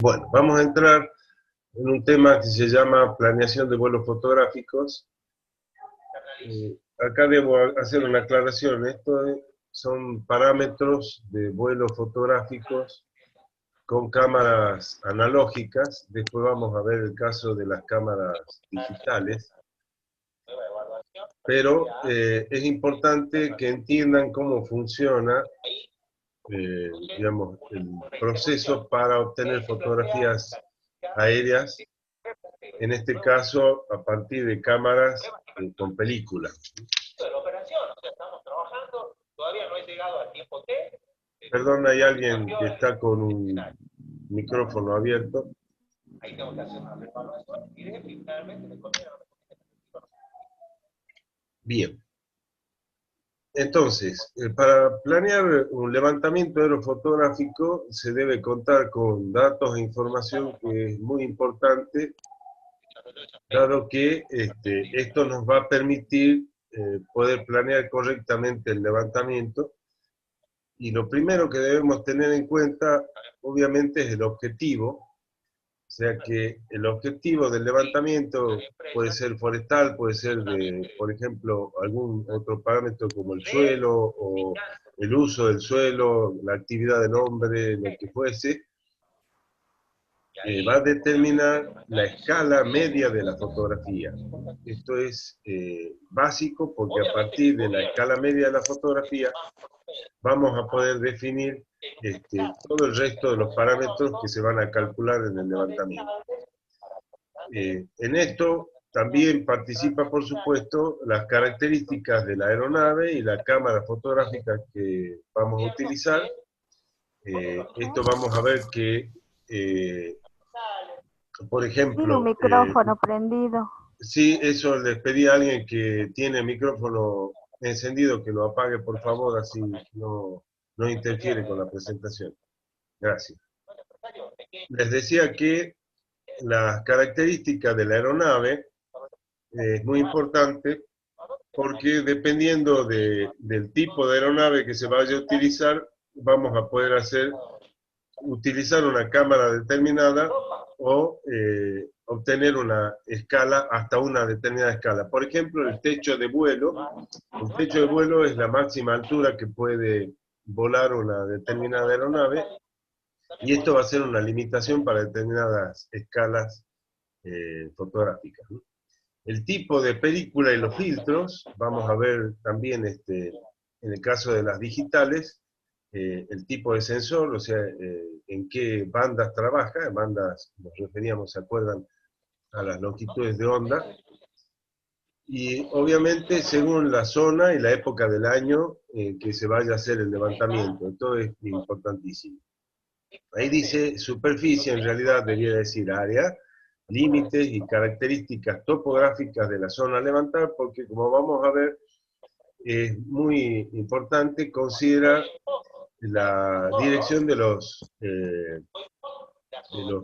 Bueno, vamos a entrar en un tema que se llama planeación de vuelos fotográficos. Acá debo hacer una aclaración. Son parámetros de vuelos fotográficos con cámaras analógicas. Después vamos a ver el caso de las cámaras digitales. Pero es importante que entiendan cómo funciona digamos, el proceso para obtener fotografías aéreas, en este caso a partir de cámaras con película. Perdón, hay alguien que está con un micrófono abierto. Bien. Entonces, para planear un levantamiento aerofotográfico se debe contar con datos e información que es muy importante, dado que esto nos va a permitir poder planear correctamente el levantamiento. Y lo primero que debemos tener en cuenta, obviamente, es el objetivo. O sea que el objetivo del levantamiento puede ser forestal, puede ser de, por ejemplo, algún otro parámetro como el suelo o el uso del suelo, la actividad del hombre, lo que fuese. Va a determinar la escala media de la fotografía. Esto es básico porque a partir de la escala media de la fotografía vamos a poder definir todo el resto de los parámetros que se van a calcular en el levantamiento. En esto también participa, por supuesto, las características de la aeronave y la cámara fotográfica que vamos a utilizar. Esto vamos a ver que, por Tiene un ejemplo, micrófono prendido. sí, eso les pedí a alguien que tiene el micrófono encendido que lo apague, por favor, así no interfiere con la presentación. Gracias. Les decía que las características de la aeronave es muy importante porque dependiendo del tipo de aeronave que se vaya a utilizar, vamos a poder utilizar una cámara determinada o obtener una escala hasta una determinada escala. Por ejemplo, el techo de vuelo. El techo de vuelo es la máxima altura que puede volar una determinada aeronave y esto va a ser una limitación para determinadas escalas fotográficas, ¿no? El tipo de película y los filtros, vamos a ver también en el caso de las digitales, el tipo de sensor, o sea, en qué bandas trabaja, en bandas, nos referíamos, ¿se acuerdan?, a las longitudes de onda, y obviamente según la zona y la época del año que se vaya a hacer el levantamiento, esto es importantísimo. Ahí dice superficie, en realidad debería decir área, límites y características topográficas de la zona a levantar, porque como vamos a ver, es muy importante considerar la dirección de los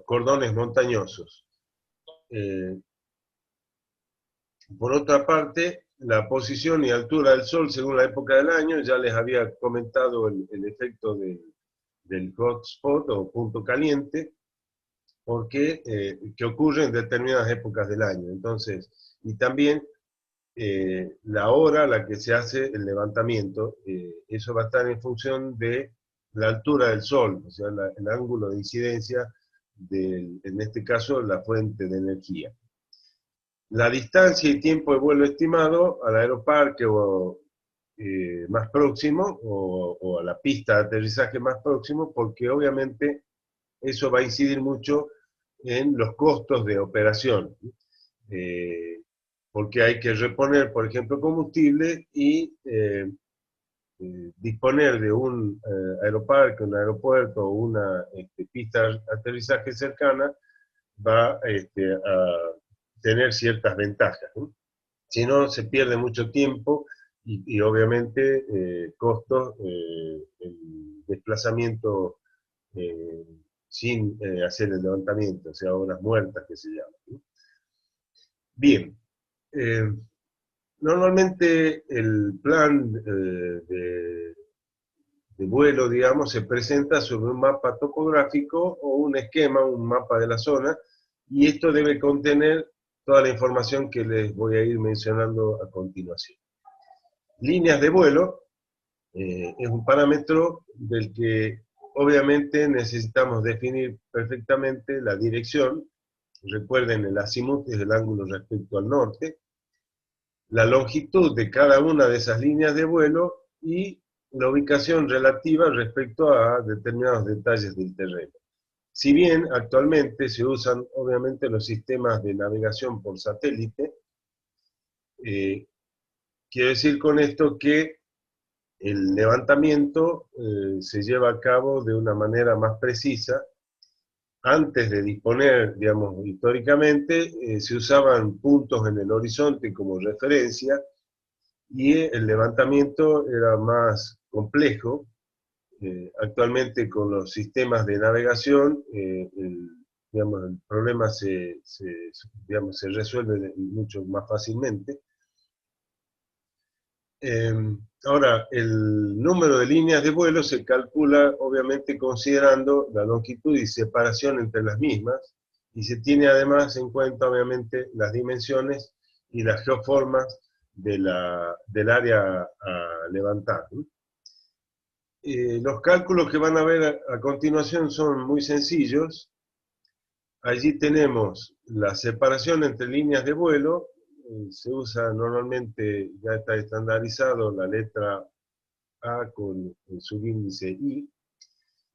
cordones montañosos. Por otra parte, la posición y altura del sol según la época del año, ya les había comentado el efecto del hotspot o punto caliente, porque que ocurre en determinadas épocas del año. Entonces, y también la hora a la que se hace el levantamiento, eso va a estar en función de la altura del sol, o sea, el ángulo de incidencia en este caso, la fuente de energía. La distancia y tiempo de vuelo estimado al aeroparque más próximo o a la pista de aterrizaje más próximo, porque obviamente eso va a incidir mucho en los costos de operación, porque hay que reponer, por ejemplo, combustible y disponer de un aeroparque, un aeropuerto o una pista de aterrizaje cercana va a tener ciertas ventajas, ¿no? Si no, se pierde mucho tiempo y obviamente costos en desplazamiento sin hacer el levantamiento, o sea, horas muertas que se llaman, ¿no? Bien, normalmente el plan de vuelo, digamos, se presenta sobre un mapa topográfico o un esquema, un mapa de la zona, y esto debe contener toda la información que les voy a ir mencionando a continuación. Líneas de vuelo es un parámetro del que obviamente necesitamos definir perfectamente la dirección. Recuerden, el azimut es el ángulo respecto al norte, la longitud de cada una de esas líneas de vuelo y la ubicación relativa respecto a determinados detalles del terreno. Si bien actualmente se usan obviamente los sistemas de navegación por satélite, quiero decir con esto que el levantamiento se lleva a cabo de una manera más precisa. Antes de disponer, digamos, históricamente, se usaban puntos en el horizonte como referencia y el levantamiento era más complejo. Actualmente con los sistemas de navegación, digamos, el problema digamos, se resuelve mucho más fácilmente. Ahora, el número de líneas de vuelo se calcula obviamente considerando la longitud y separación entre las mismas, y se tiene además en cuenta obviamente las dimensiones y las geoformas del área a levantar, ¿no? Los cálculos que van a ver a continuación son muy sencillos. Allí tenemos la separación entre líneas de vuelo. Se usa normalmente, ya está estandarizado, la letra A con el subíndice I,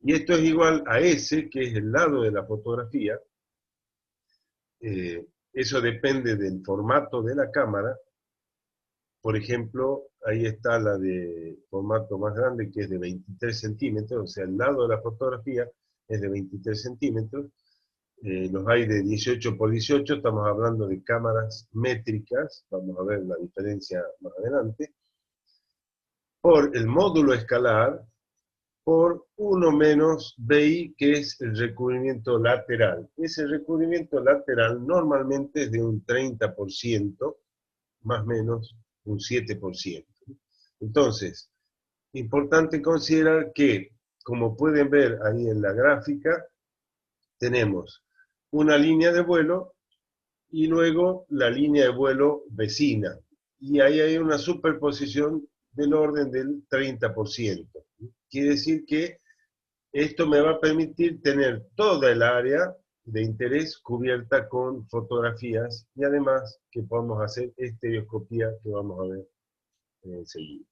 y esto es igual a S, que es el lado de la fotografía. Eso depende del formato de la cámara. Por ejemplo, ahí está la de formato más grande, que es de 23 centímetros, o sea, el lado de la fotografía es de 23 centímetros. Los hay de 18 por 18, estamos hablando de cámaras métricas, vamos a ver la diferencia más adelante, por el módulo escalar, por 1 menos BI, que es el recubrimiento lateral. Ese recubrimiento lateral normalmente es de un 30%, más o menos un 7%. Entonces, importante considerar que, como pueden ver ahí en la gráfica, tenemos una línea de vuelo y luego la línea de vuelo vecina. Y ahí hay una superposición del orden del 30%. Quiere decir que esto me va a permitir tener toda el área de interés cubierta con fotografías y además que podamos hacer estereoscopía que vamos a ver enseguida.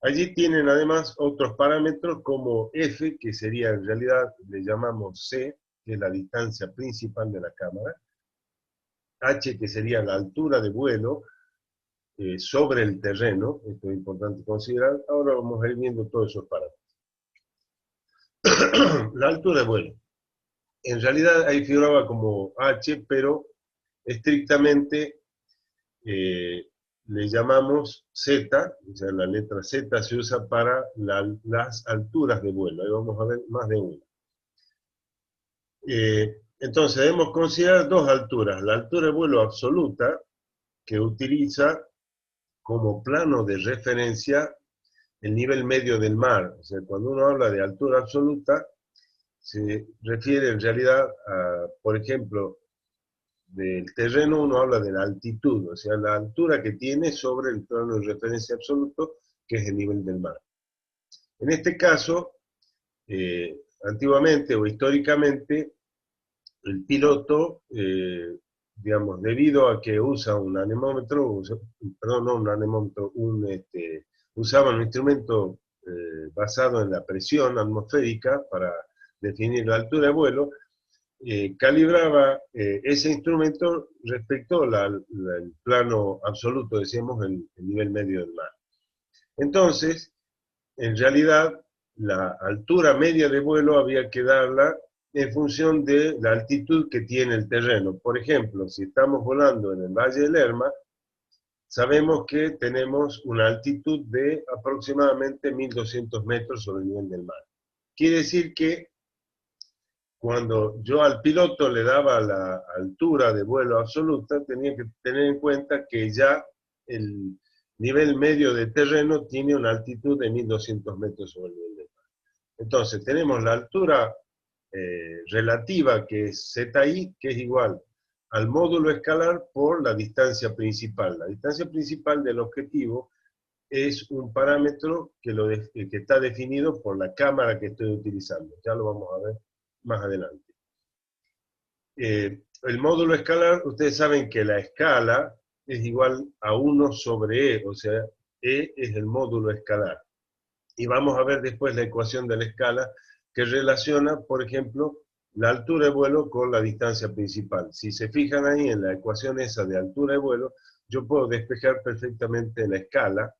Allí tienen además otros parámetros como F, que sería en realidad, le llamamos C, que es la distancia principal de la cámara, H, que sería la altura de vuelo sobre el terreno, esto es importante considerar. Ahora vamos a ir viendo todos esos parámetros. La altura de vuelo. En realidad ahí figuraba como H, pero estrictamente le llamamos Z, o sea, la letra Z se usa para las alturas de vuelo. Ahí vamos a ver más de una. Entonces debemos considerar dos alturas. La altura de vuelo absoluta, que utiliza como plano de referencia el nivel medio del mar. O sea, cuando uno habla de altura absoluta, se refiere en realidad a, por ejemplo, del terreno uno habla de la altitud, o sea, la altura que tiene sobre el plano de referencia absoluto, que es el nivel del mar. En este caso, antiguamente o históricamente, el piloto, digamos, debido a que usa un anemómetro, perdón, no un anemómetro, usaba un instrumento basado en la presión atmosférica para definir la altura de vuelo, calibraba ese instrumento respecto al plano absoluto, decíamos, el nivel medio del mar. Entonces, en realidad, la altura media de vuelo había que darla en función de la altitud que tiene el terreno. Por ejemplo, si estamos volando en el Valle del Lerma, sabemos que tenemos una altitud de aproximadamente 1200 metros sobre el nivel del mar. Quiere decir que cuando yo al piloto le daba la altura de vuelo absoluta, tenía que tener en cuenta que ya el nivel medio de terreno tiene una altitud de 1200 metros sobre el nivel del mar. Entonces, tenemos la altura relativa, que es ZI, que es igual al módulo escalar por la distancia principal. La distancia principal del objetivo es un parámetro que está definido por la cámara que estoy utilizando. Ya lo vamos a ver más adelante. El módulo escalar, ustedes saben que la escala es igual a 1 sobre E, o sea, E es el módulo escalar. Y vamos a ver después la ecuación de la escala que relaciona, por ejemplo, la altura de vuelo con la distancia principal. Si se fijan ahí en la ecuación esa de altura de vuelo, yo puedo despejar perfectamente la escala,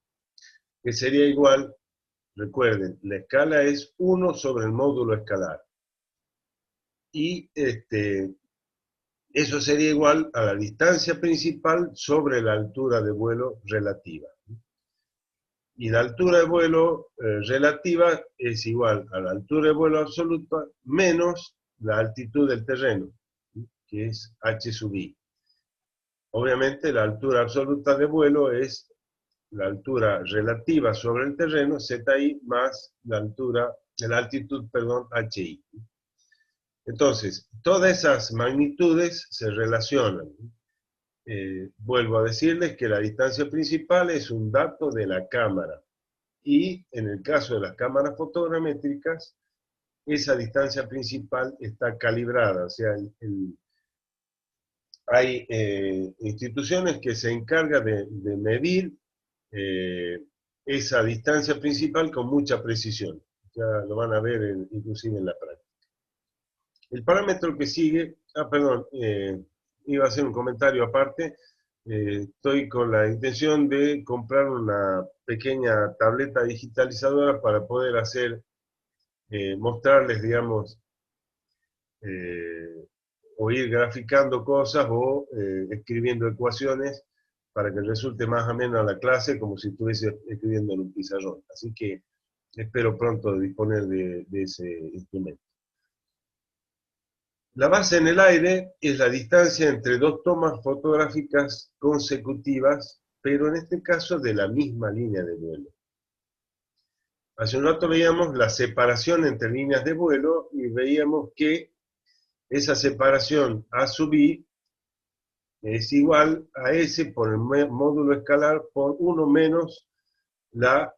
que sería igual, recuerden, la escala es 1 sobre el módulo escalar. Y eso sería igual a la distancia principal sobre la altura de vuelo relativa. Y la altura de vuelo relativa es igual a la altura de vuelo absoluta menos la altitud del terreno, que es h sub i. Obviamente la altura absoluta de vuelo es la altura relativa sobre el terreno, zi, más la altitud, hi. Entonces, todas esas magnitudes se relacionan. Vuelvo a decirles que la distancia principal es un dato de la cámara. Y en el caso de las cámaras fotogramétricas, esa distancia principal está calibrada. O sea, hay instituciones que se encargan de medir esa distancia principal con mucha precisión. Ya lo van a ver inclusive en la práctica. El parámetro que sigue, perdón, iba a hacer un comentario aparte. Estoy con la intención de comprar una pequeña tableta digitalizadora para poder hacer, mostrarles, digamos, o ir graficando cosas o escribiendo ecuaciones para que resulte más amena la clase como si estuviese escribiendo en un pizarrón. Así que espero pronto disponer de ese instrumento. La base en el aire es la distancia entre dos tomas fotográficas consecutivas, pero en este caso de la misma línea de vuelo. Hace un rato veíamos la separación entre líneas de vuelo y veíamos que esa separación A sub i es igual a S por el módulo escalar por 1 menos la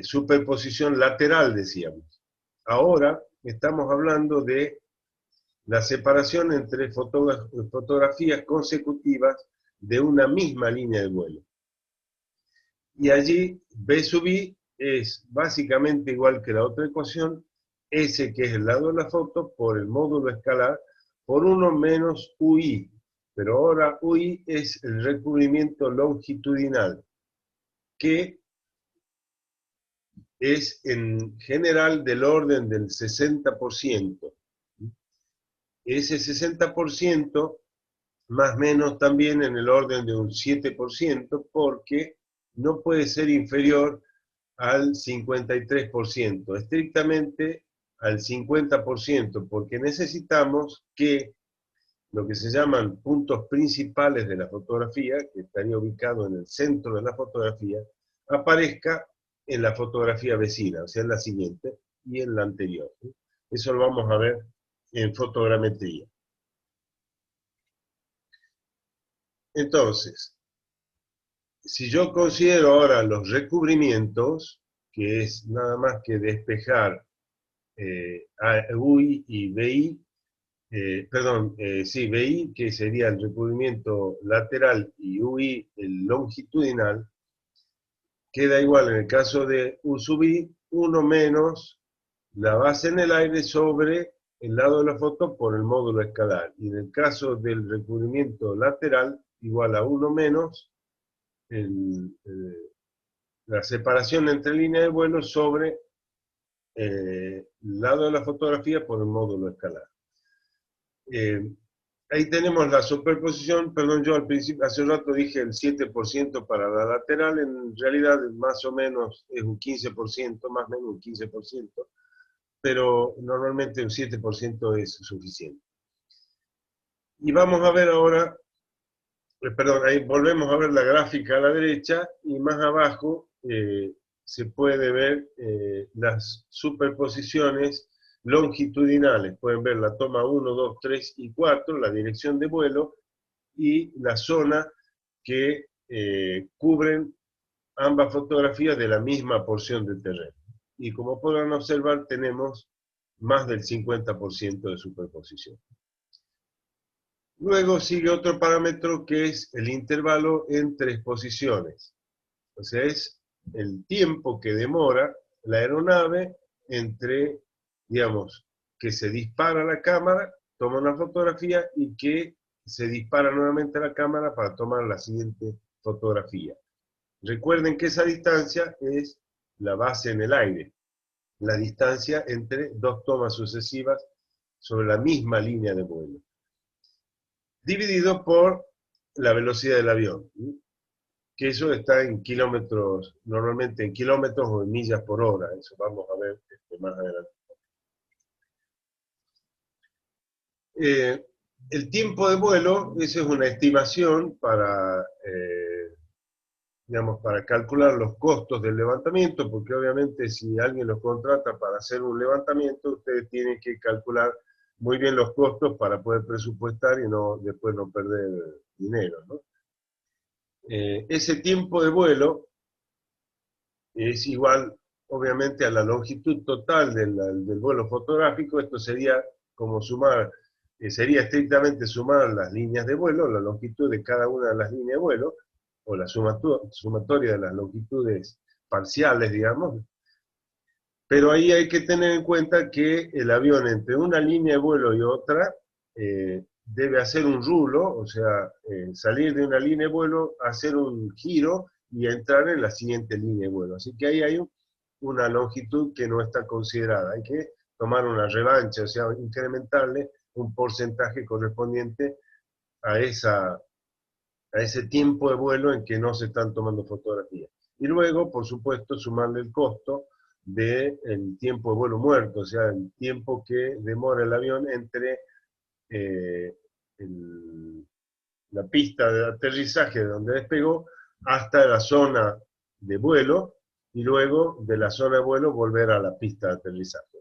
superposición lateral, decíamos. Ahora estamos hablando de la separación entre fotografías consecutivas de una misma línea de vuelo. Y allí B sub i es básicamente igual que la otra ecuación, S, que es el lado de la foto, por el módulo escalar, por 1 menos UI. Pero ahora UI es el recubrimiento longitudinal, que es en general del orden del 60%. Ese 60% más o menos también en el orden de un 7%, porque no puede ser inferior al 53%, estrictamente al 50%, porque necesitamos que lo que se llaman puntos principales de la fotografía, que estaría ubicado en el centro de la fotografía, aparezca en la fotografía vecina, o sea, en la siguiente y en la anterior. Eso lo vamos a ver en fotogrametría. Entonces, si yo considero ahora los recubrimientos, que es nada más que despejar UI y BI, BI, que sería el recubrimiento lateral, y UI, el longitudinal, queda igual en el caso de U sub I, 1 menos la base en el aire sobre el lado de la foto por el módulo escalar. Y en el caso del recubrimiento lateral, igual a 1 menos la separación entre líneas de vuelo sobre el lado de la fotografía por el módulo escalar. Ahí tenemos la superposición, perdón, yo al principio, hace un rato dije el 7% para la lateral, en realidad más o menos es un 15%, más o menos un 15%, pero normalmente un 7% es suficiente. Y vamos a ver ahora, perdón, ahí volvemos a ver la gráfica a la derecha, y más abajo se puede ver las superposiciones longitudinales. Pueden ver la toma 1, 2, 3 y 4, la dirección de vuelo y la zona que cubren ambas fotografías de la misma porción del terreno. Y como podrán observar, tenemos más del 50% de superposición. Luego sigue otro parámetro que es el intervalo entre exposiciones. O sea, es el tiempo que demora la aeronave entre, digamos, que se dispara la cámara, toma una fotografía y que se dispara nuevamente la cámara para tomar la siguiente fotografía. Recuerden que esa distancia es la base en el aire, la distancia entre dos tomas sucesivas sobre la misma línea de vuelo, dividido por la velocidad del avión, que eso está en kilómetros, normalmente en kilómetros o en millas por hora, eso vamos a ver más adelante. El tiempo de vuelo, esa es una estimación para, digamos, para calcular los costos del levantamiento, porque obviamente si alguien los contrata para hacer un levantamiento, ustedes tienen que calcular muy bien los costos para poder presupuestar y después no perder dinero, ¿no? Ese tiempo de vuelo es igual, obviamente, a la longitud total del vuelo fotográfico. Esto sería como sumar, sería estrictamente sumar las líneas de vuelo, la longitud de cada una de las líneas de vuelo, o la sumatoria de las longitudes parciales, digamos. Pero ahí hay que tener en cuenta que el avión entre una línea de vuelo y otra debe hacer un rulo, o sea, salir de una línea de vuelo, hacer un giro y entrar en la siguiente línea de vuelo. Así que ahí hay una longitud que no está considerada. Hay que tomar una revancha, o sea, incrementarle un porcentaje correspondiente a ese tiempo de vuelo en que no se están tomando fotografías. Y luego, por supuesto, sumarle el costo del tiempo de vuelo muerto, o sea, el tiempo que demora el avión entre la pista de aterrizaje de donde despegó hasta la zona de vuelo y luego de la zona de vuelo volver a la pista de aterrizaje.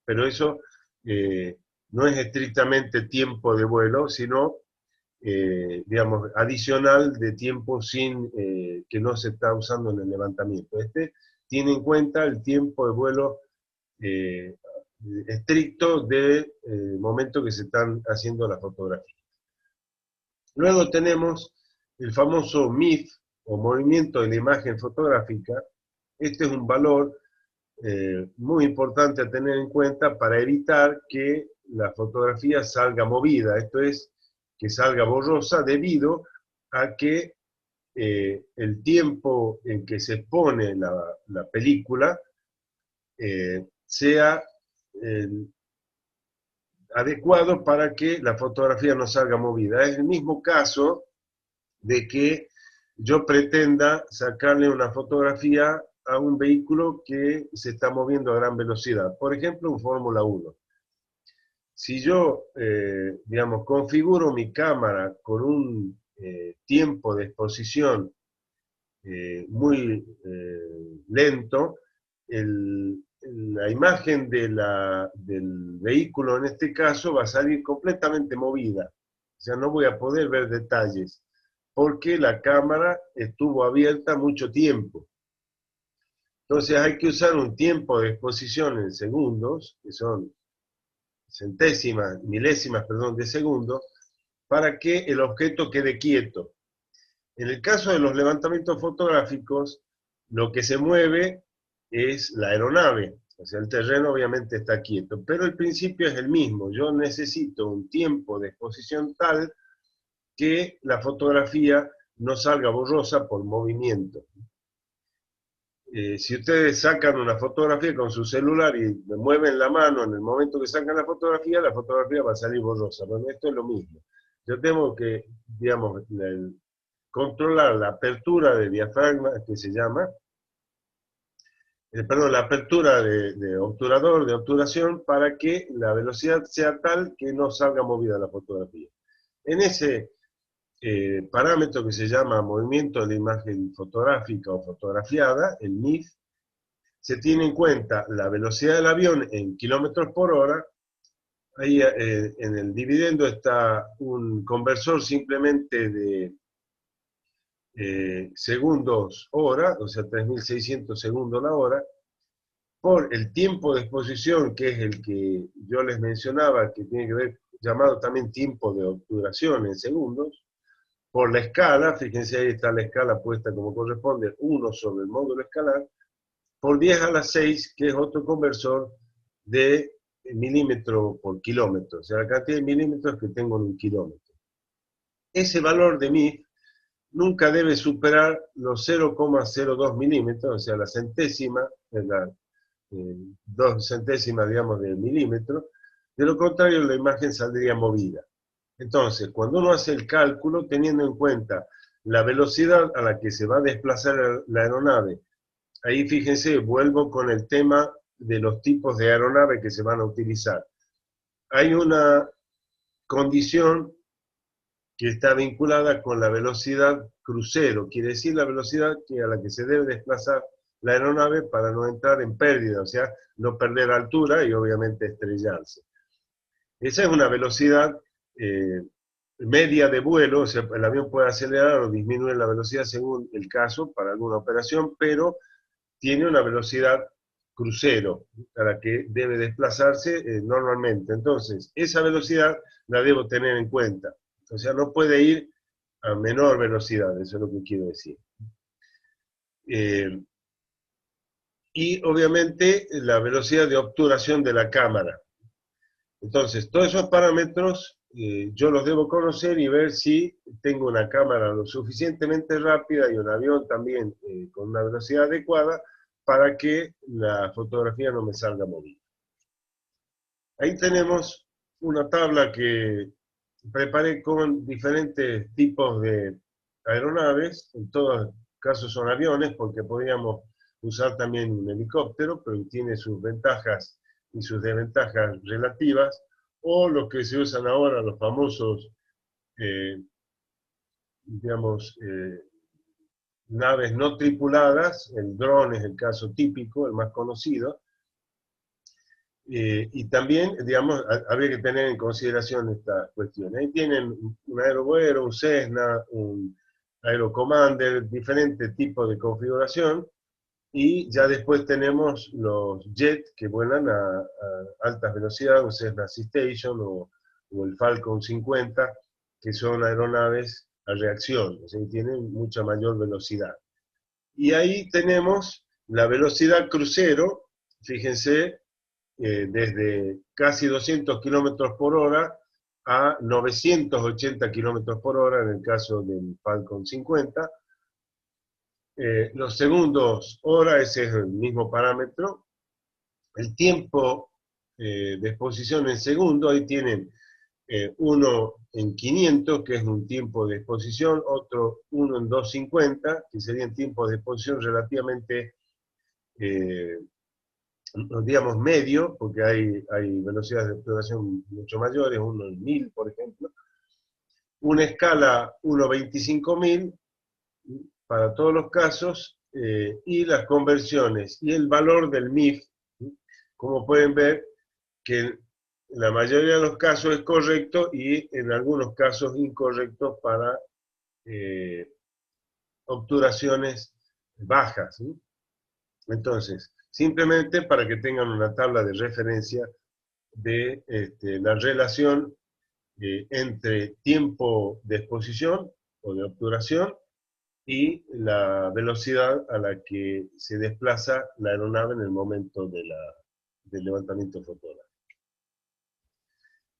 Pero eso no es estrictamente tiempo de vuelo, sino digamos, adicional de tiempo sin que no se está usando en el levantamiento. Este tiene en cuenta el tiempo de vuelo estricto del momento que se están haciendo las fotografías. Luego tenemos el famoso MIF, o movimiento de la imagen fotográfica. Este es un valor muy importante a tener en cuenta para evitar que la fotografía salga movida, esto es, que salga borrosa debido a que el tiempo en que se expone la película sea adecuado para que la fotografía no salga movida. Es el mismo caso de que yo pretenda sacarle una fotografía a un vehículo que se está moviendo a gran velocidad. Por ejemplo, un Fórmula 1. Si yo, digamos, configuro mi cámara con un tiempo de exposición muy lento, la imagen del vehículo en este caso va a salir completamente movida. O sea, no voy a poder ver detalles, porque la cámara estuvo abierta mucho tiempo. Entonces hay que usar un tiempo de exposición en segundos, que son milésimas, de segundo, para que el objeto quede quieto. En el caso de los levantamientos fotográficos, lo que se mueve es la aeronave, o sea, el terreno obviamente está quieto, pero el principio es el mismo. Yo necesito un tiempo de exposición tal que la fotografía no salga borrosa por movimiento. Si ustedes sacan una fotografía con su celular y me mueven la mano en el momento que sacan la fotografía va a salir borrosa. Bueno, esto es lo mismo. Yo tengo que, digamos, controlar la apertura de diafragma, que se llama, la apertura de obturador, de obturación, para que la velocidad sea tal que no salga movida la fotografía. En ese parámetro que se llama movimiento de la imagen fotográfica o fotografiada, el MIF, se tiene en cuenta la velocidad del avión en kilómetros por hora. Ahí en el dividendo está un conversor simplemente de segundos hora, o sea, 3600 segundos la hora, por el tiempo de exposición, que es el que yo les mencionaba, que tiene que ver, llamado también tiempo de obturación en segundos, por la escala, fíjense ahí está la escala puesta como corresponde, 1 sobre el módulo escalar, por 10 a la 6, que es otro conversor de milímetro por kilómetro, o sea, la cantidad de milímetros que tengo en un kilómetro. Ese valor de MIF nunca debe superar los 0,02 milímetros, o sea, la centésima, la 2 centésimas, digamos, de milímetro. De lo contrario, la imagen saldría movida. Entonces, cuando uno hace el cálculo, teniendo en cuenta la velocidad a la que se va a desplazar la aeronave, ahí fíjense, vuelvo con el tema de los tipos de aeronave que se van a utilizar. Hay una condición que está vinculada con la velocidad crucero, quiere decir la velocidad a la que se debe desplazar la aeronave para no entrar en pérdida, o sea, no perder altura y obviamente estrellarse. Esa es una velocidad media de vuelo, o sea, el avión puede acelerar o disminuir la velocidad según el caso para alguna operación, pero tiene una velocidad crucero a la que debe desplazarse normalmente. Entonces, esa velocidad la debo tener en cuenta. O sea, no puede ir a menor velocidad, eso es lo que quiero decir. Y obviamente la velocidad de obturación de la cámara. Entonces, todos esos parámetros yo los debo conocer y ver si tengo una cámara lo suficientemente rápida y un avión también con una velocidad adecuada para que la fotografía no me salga movida. Ahí tenemos una tabla que preparé con diferentes tipos de aeronaves, en todos casos son aviones, porque podríamos usar también un helicóptero, pero tiene sus ventajas y sus desventajas relativas, o los que se usan ahora, los famosos, digamos, naves no tripuladas, el dron es el caso típico, el más conocido, y también, digamos, habría que tener en consideración esta cuestión. Ahí tienen un aerovuelo, un Cessna, un Aerocommander, diferentes tipos de configuración, y ya después tenemos los jets que vuelan a altas velocidades, un Cessna Citation o el Falcon 50, que son aeronaves a reacción, o sea, tienen mucha mayor velocidad. Y ahí tenemos la velocidad crucero, fíjense, desde casi 200 kilómetros por hora a 980 kilómetros por hora en el caso del Falcon 50. Los segundos hora, ese es el mismo parámetro. El tiempo de exposición en segundo, ahí tienen uno en 500, que es un tiempo de exposición, otro uno en 250, que serían tiempos de exposición relativamente digamos, medio, porque hay velocidades de exploración mucho mayores, uno en 1000, por ejemplo. Una escala 1/25.000 para todos los casos, y las conversiones, y el valor del MIF, como pueden ver, que en la mayoría de los casos es correcto y en algunos casos incorrecto para obturaciones bajas, ¿sí? Entonces, simplemente para que tengan una tabla de referencia de la relación entre tiempo de exposición o de obturación y la velocidad a la que se desplaza la aeronave en el momento del levantamiento fotográfico.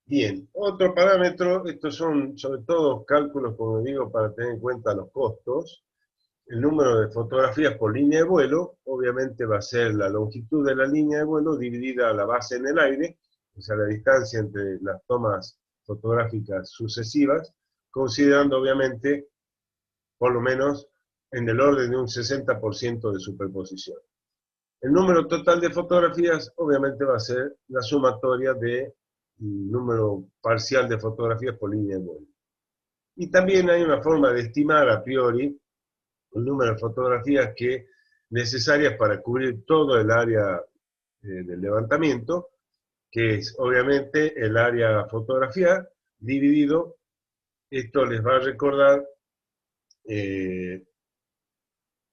Bien, otro parámetro, estos son sobre todo cálculos, como digo, para tener en cuenta los costos. El número de fotografías por línea de vuelo, obviamente va a ser la longitud de la línea de vuelo dividida a la base en el aire, o sea, la distancia entre las tomas fotográficas sucesivas, considerando obviamente por lo menos en el orden de un 60% de superposición. El número total de fotografías obviamente va a ser la sumatoria del número parcial de fotografías por línea de vuelo. Y también hay una forma de estimar a priori el número de fotografías que necesarias para cubrir todo el área del levantamiento, que es obviamente el área a fotografiar, dividido. Esto les va a recordar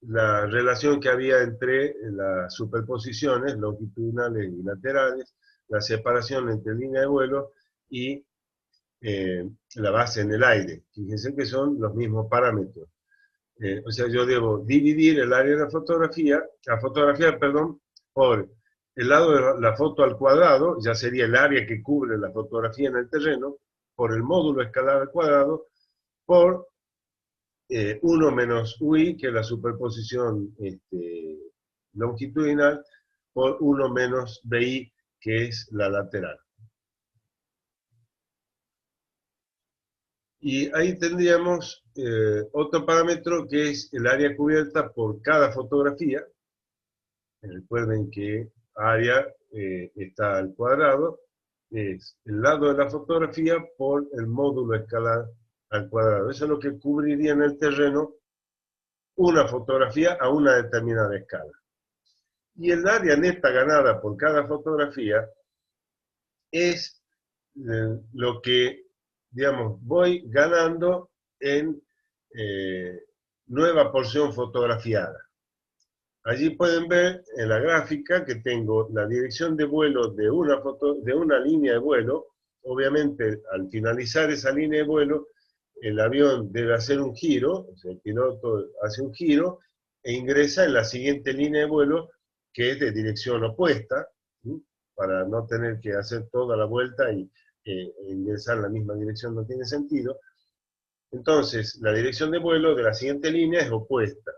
la relación que había entre las superposiciones longitudinales y laterales, la separación entre línea de vuelo y la base en el aire. Fíjense que son los mismos parámetros. O sea, yo debo dividir el área de la fotografía, perdón, por el lado de la foto al cuadrado, ya sería el área que cubre la fotografía en el terreno, por el módulo escalar al cuadrado, por 1 menos UI, que es la superposición longitudinal, por 1 menos BI, que es la lateral. Y ahí tendríamos otro parámetro que es el área cubierta por cada fotografía. Recuerden que área está al cuadrado, es el lado de la fotografía por el módulo escalar al cuadrado. Eso es lo que cubriría en el terreno una fotografía a una determinada escala. Y el área neta ganada por cada fotografía es lo que, digamos, voy ganando en nueva porción fotografiada. Allí pueden ver en la gráfica que tengo la dirección de vuelo de una línea de vuelo. Obviamente, al finalizar esa línea de vuelo, el avión debe hacer un giro, o sea, el piloto hace un giro e ingresa en la siguiente línea de vuelo, que es de dirección opuesta, ¿sí? Para no tener que hacer toda la vuelta y ingresar en la misma dirección, no tiene sentido. Entonces, la dirección de vuelo de la siguiente línea es opuesta.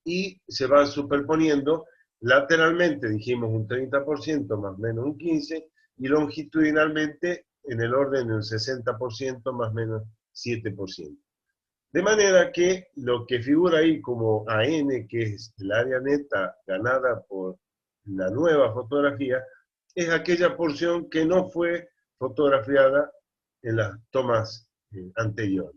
Y se van superponiendo lateralmente, dijimos un 30% más o menos un 15%, y longitudinalmente en el orden de un 60% más o menos 7%. De manera que lo que figura ahí como AN, que es el área neta ganada por la nueva fotografía, es aquella porción que no fue fotografiada en las tomas anteriores.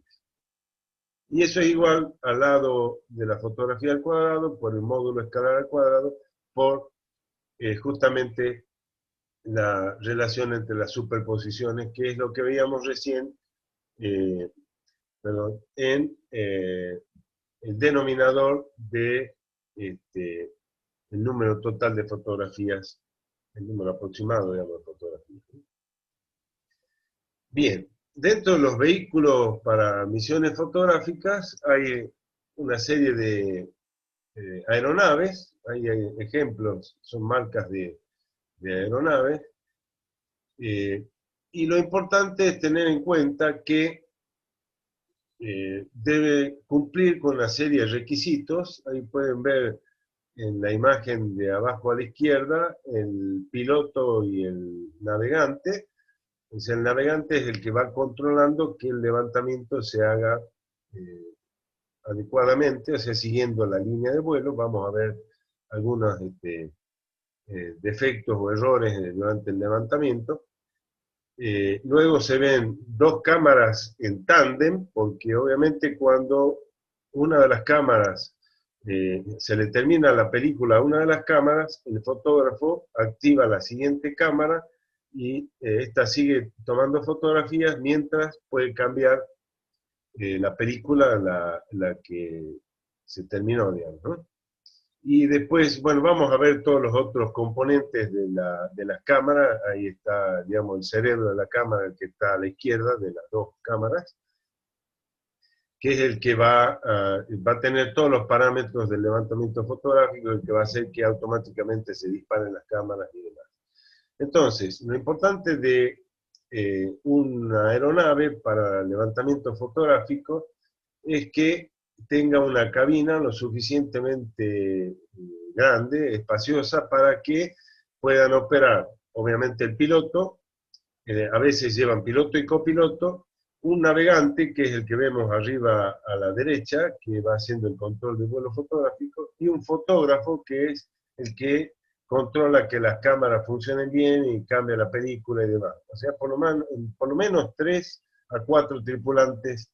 Y eso es igual al lado de la fotografía al cuadrado, por el módulo escalar al cuadrado, por justamente la relación entre las superposiciones, que es lo que veíamos recién en el denominador de el número total de fotografías, el número aproximado, digamos, de fotografías. Bien. Dentro de los vehículos para misiones fotográficas hay una serie de aeronaves, hay ejemplos, son marcas de aeronaves, y lo importante es tener en cuenta que debe cumplir con una serie de requisitos. Ahí pueden ver en la imagen de abajo a la izquierda el piloto y el navegante. O sea, el navegante es el que va controlando que el levantamiento se haga adecuadamente, o sea, siguiendo la línea de vuelo. Vamos a ver algunos defectos o errores durante el levantamiento. Luego se ven dos cámaras en tándem, porque obviamente cuando una de las cámaras se le termina la película a una de las cámaras, el fotógrafo activa la siguiente cámara y esta sigue tomando fotografías mientras puede cambiar la película la que se terminó, digamos, ¿no? Y después, bueno, vamos a ver todos los otros componentes de las cámaras. Ahí está, digamos, el cerebro de la cámara, el que está a la izquierda de las dos cámaras, que es el que va a tener todos los parámetros del levantamiento fotográfico, el que va a hacer que automáticamente se disparen las cámaras y demás. Entonces, lo importante de una aeronave para levantamiento fotográfico es que tenga una cabina lo suficientemente grande, espaciosa, para que puedan operar, obviamente, el piloto, a veces llevan piloto y copiloto, un navegante, que es el que vemos arriba a la derecha, que va haciendo el control de vuelo fotográfico, y un fotógrafo, que es el que controla que las cámaras funcionen bien y cambia la película y demás. O sea, por lo menos 3 a 4 tripulantes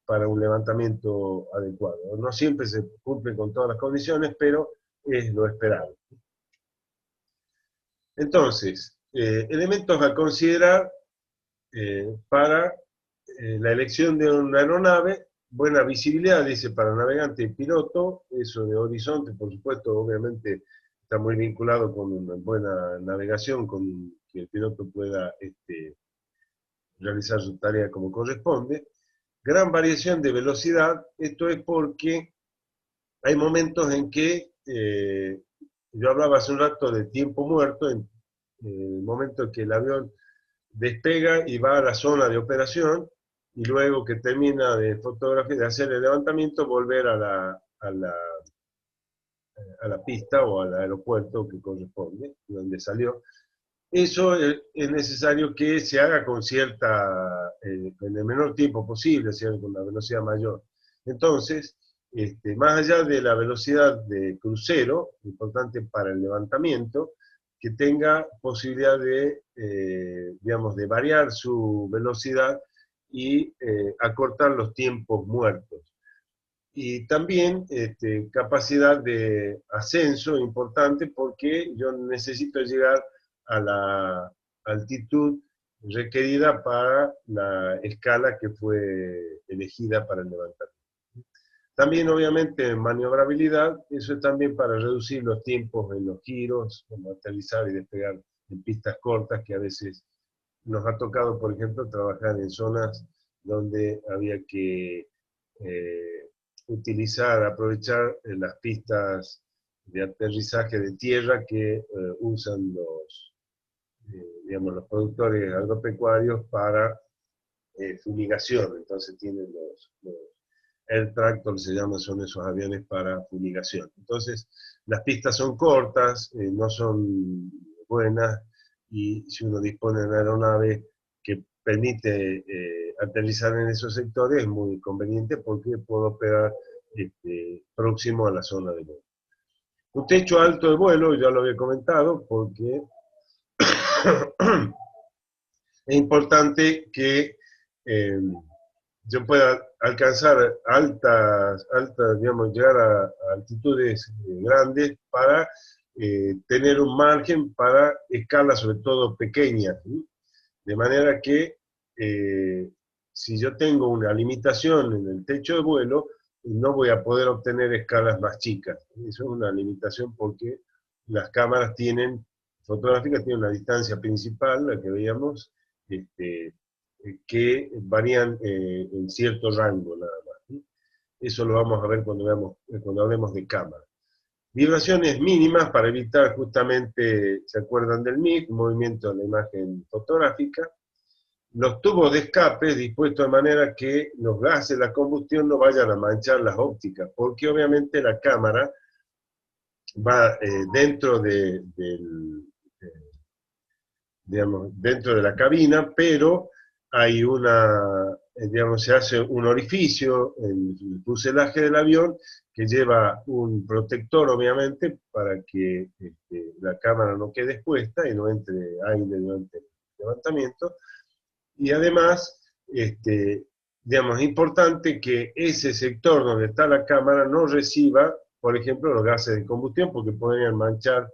para un levantamiento adecuado. No siempre se cumple con todas las condiciones, pero es lo esperado. Entonces, elementos a considerar para la elección de una aeronave: buena visibilidad, dice, para navegante y piloto. Eso de horizonte, por supuesto, obviamente está muy vinculado con una buena navegación, con que el piloto pueda realizar su tarea como corresponde. Gran variación de velocidad, esto es porque hay momentos en que, yo hablaba hace un rato de tiempo muerto, en el momento en que el avión despega y va a la zona de operación, y luego que termina de fotografiar, de hacer el levantamiento, volver a la pista o al aeropuerto que corresponde, donde salió. Eso es necesario que se haga con en el menor tiempo posible, ¿cierto? Con la velocidad mayor. Entonces, más allá de la velocidad de crucero, importante para el levantamiento, que tenga posibilidad digamos, de variar su velocidad y acortar los tiempos muertos. Y también capacidad de ascenso importante, porque yo necesito llegar a la altitud requerida para la escala que fue elegida para el levantamiento. También, obviamente, maniobrabilidad, eso es también para reducir los tiempos en los giros, como aterrizar y despegar en pistas cortas, que a veces nos ha tocado, por ejemplo, trabajar en zonas donde había que aprovechar las pistas de aterrizaje de tierra que usan digamos, los productores agropecuarios para fumigación. Entonces tienen los Air Tractor, se llaman, son esos aviones para fumigación. Entonces, las pistas son cortas, no son buenas, y si uno dispone de una aeronave que permite aterrizar en esos sectores, es muy conveniente, porque puedo operar próximo a la zona de vuelo. Un techo alto de vuelo, ya lo había comentado, porque es importante que yo pueda alcanzar digamos, llegar a altitudes grandes para tener un margen para escalas, sobre todo pequeñas, ¿sí? De manera que si yo tengo una limitación en el techo de vuelo, no voy a poder obtener escalas más chicas. Eso es una limitación, porque las cámaras fotográficas tienen una distancia principal, la que veíamos, que varían en cierto rango nada más, ¿sí? Eso lo vamos a ver cuando hablemos de cámara. Vibraciones mínimas para evitar, justamente, ¿se acuerdan del MIG? Movimiento de la imagen fotográfica. Los tubos de escape dispuestos de manera que los gases de la combustión no vayan a manchar las ópticas, porque obviamente la cámara va dentro de la cabina, pero hay digamos, se hace un orificio en el fuselaje del avión que lleva un protector, obviamente, para que la cámara no quede expuesta y no entre aire durante el levantamiento. Y además, digamos, es importante que ese sector donde está la cámara no reciba, por ejemplo, los gases de combustión, porque podrían manchar,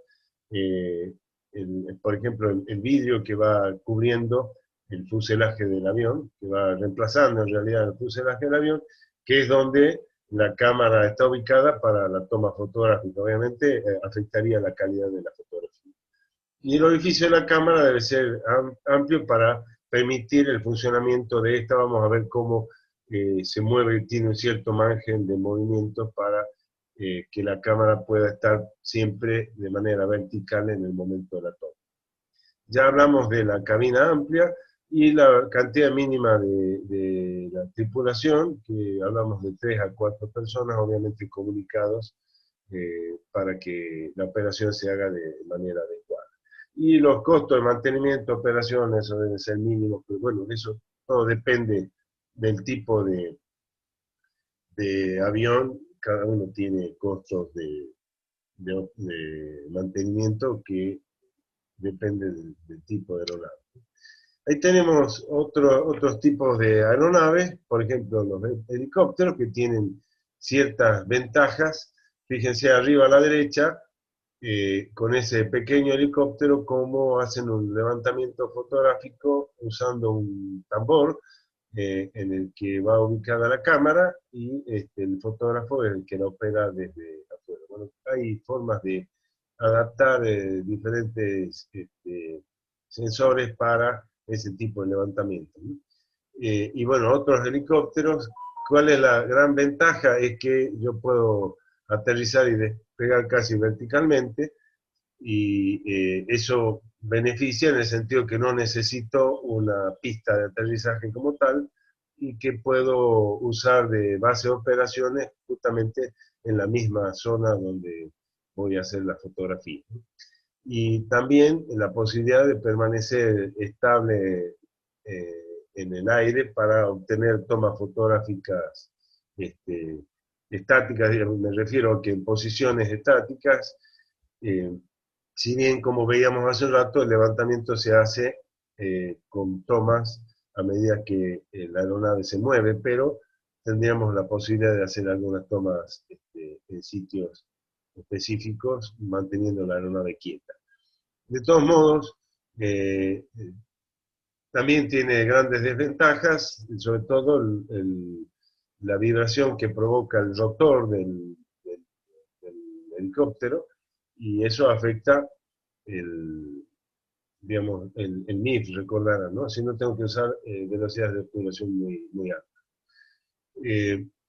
por ejemplo, el vidrio que va cubriendo el fuselaje del avión, que va reemplazando en realidad el fuselaje del avión, que es donde la cámara está ubicada para la toma fotográfica. Obviamente afectaría la calidad de la fotografía. Y el orificio de la cámara debe ser amplio para permitir el funcionamiento de esta. Vamos a ver cómo se mueve, tiene un cierto margen de movimiento para que la cámara pueda estar siempre de manera vertical en el momento de la toma. Ya hablamos de la cabina amplia y la cantidad mínima de la tripulación, que hablamos de 3 a 4 personas, obviamente comunicados, para que la operación se haga de manera adecuada. Y los costos de mantenimiento, operaciones, eso deben ser mínimos, pero bueno, eso todo depende del tipo de avión. Cada uno tiene costos de mantenimiento que depende del tipo de aeronave. Ahí tenemos otros tipos de aeronaves, por ejemplo, los helicópteros que tienen ciertas ventajas. Fíjense arriba a la derecha, con ese pequeño helicóptero, cómo hacen un levantamiento fotográfico usando un tambor en el que va ubicada la cámara y el fotógrafo es el que la opera desde afuera. Bueno, hay formas de adaptar diferentes sensores para ese tipo de levantamiento, ¿no? Y bueno, otros helicópteros, ¿cuál es la gran ventaja? Es que yo puedo aterrizar y despegar casi verticalmente, y eso beneficia en el sentido que no necesito una pista de aterrizaje como tal y que puedo usar de base de operaciones justamente en la misma zona donde voy a hacer la fotografía. Y también la posibilidad de permanecer estable en el aire para obtener tomas fotográficas estáticas, me refiero a que en posiciones estáticas, eh, si bien como veíamos hace un rato, el levantamiento se hace con tomas a medida que la aeronave se mueve, pero tendríamos la posibilidad de hacer algunas tomas en sitios específicos, manteniendo la aeronave quieta. De todos modos, también tiene grandes desventajas, sobre todo la vibración que provoca el rotor del helicóptero, y eso afecta el, digamos, el MIF, recordarán, ¿no? Si no tengo que usar velocidades de obturación muy altas.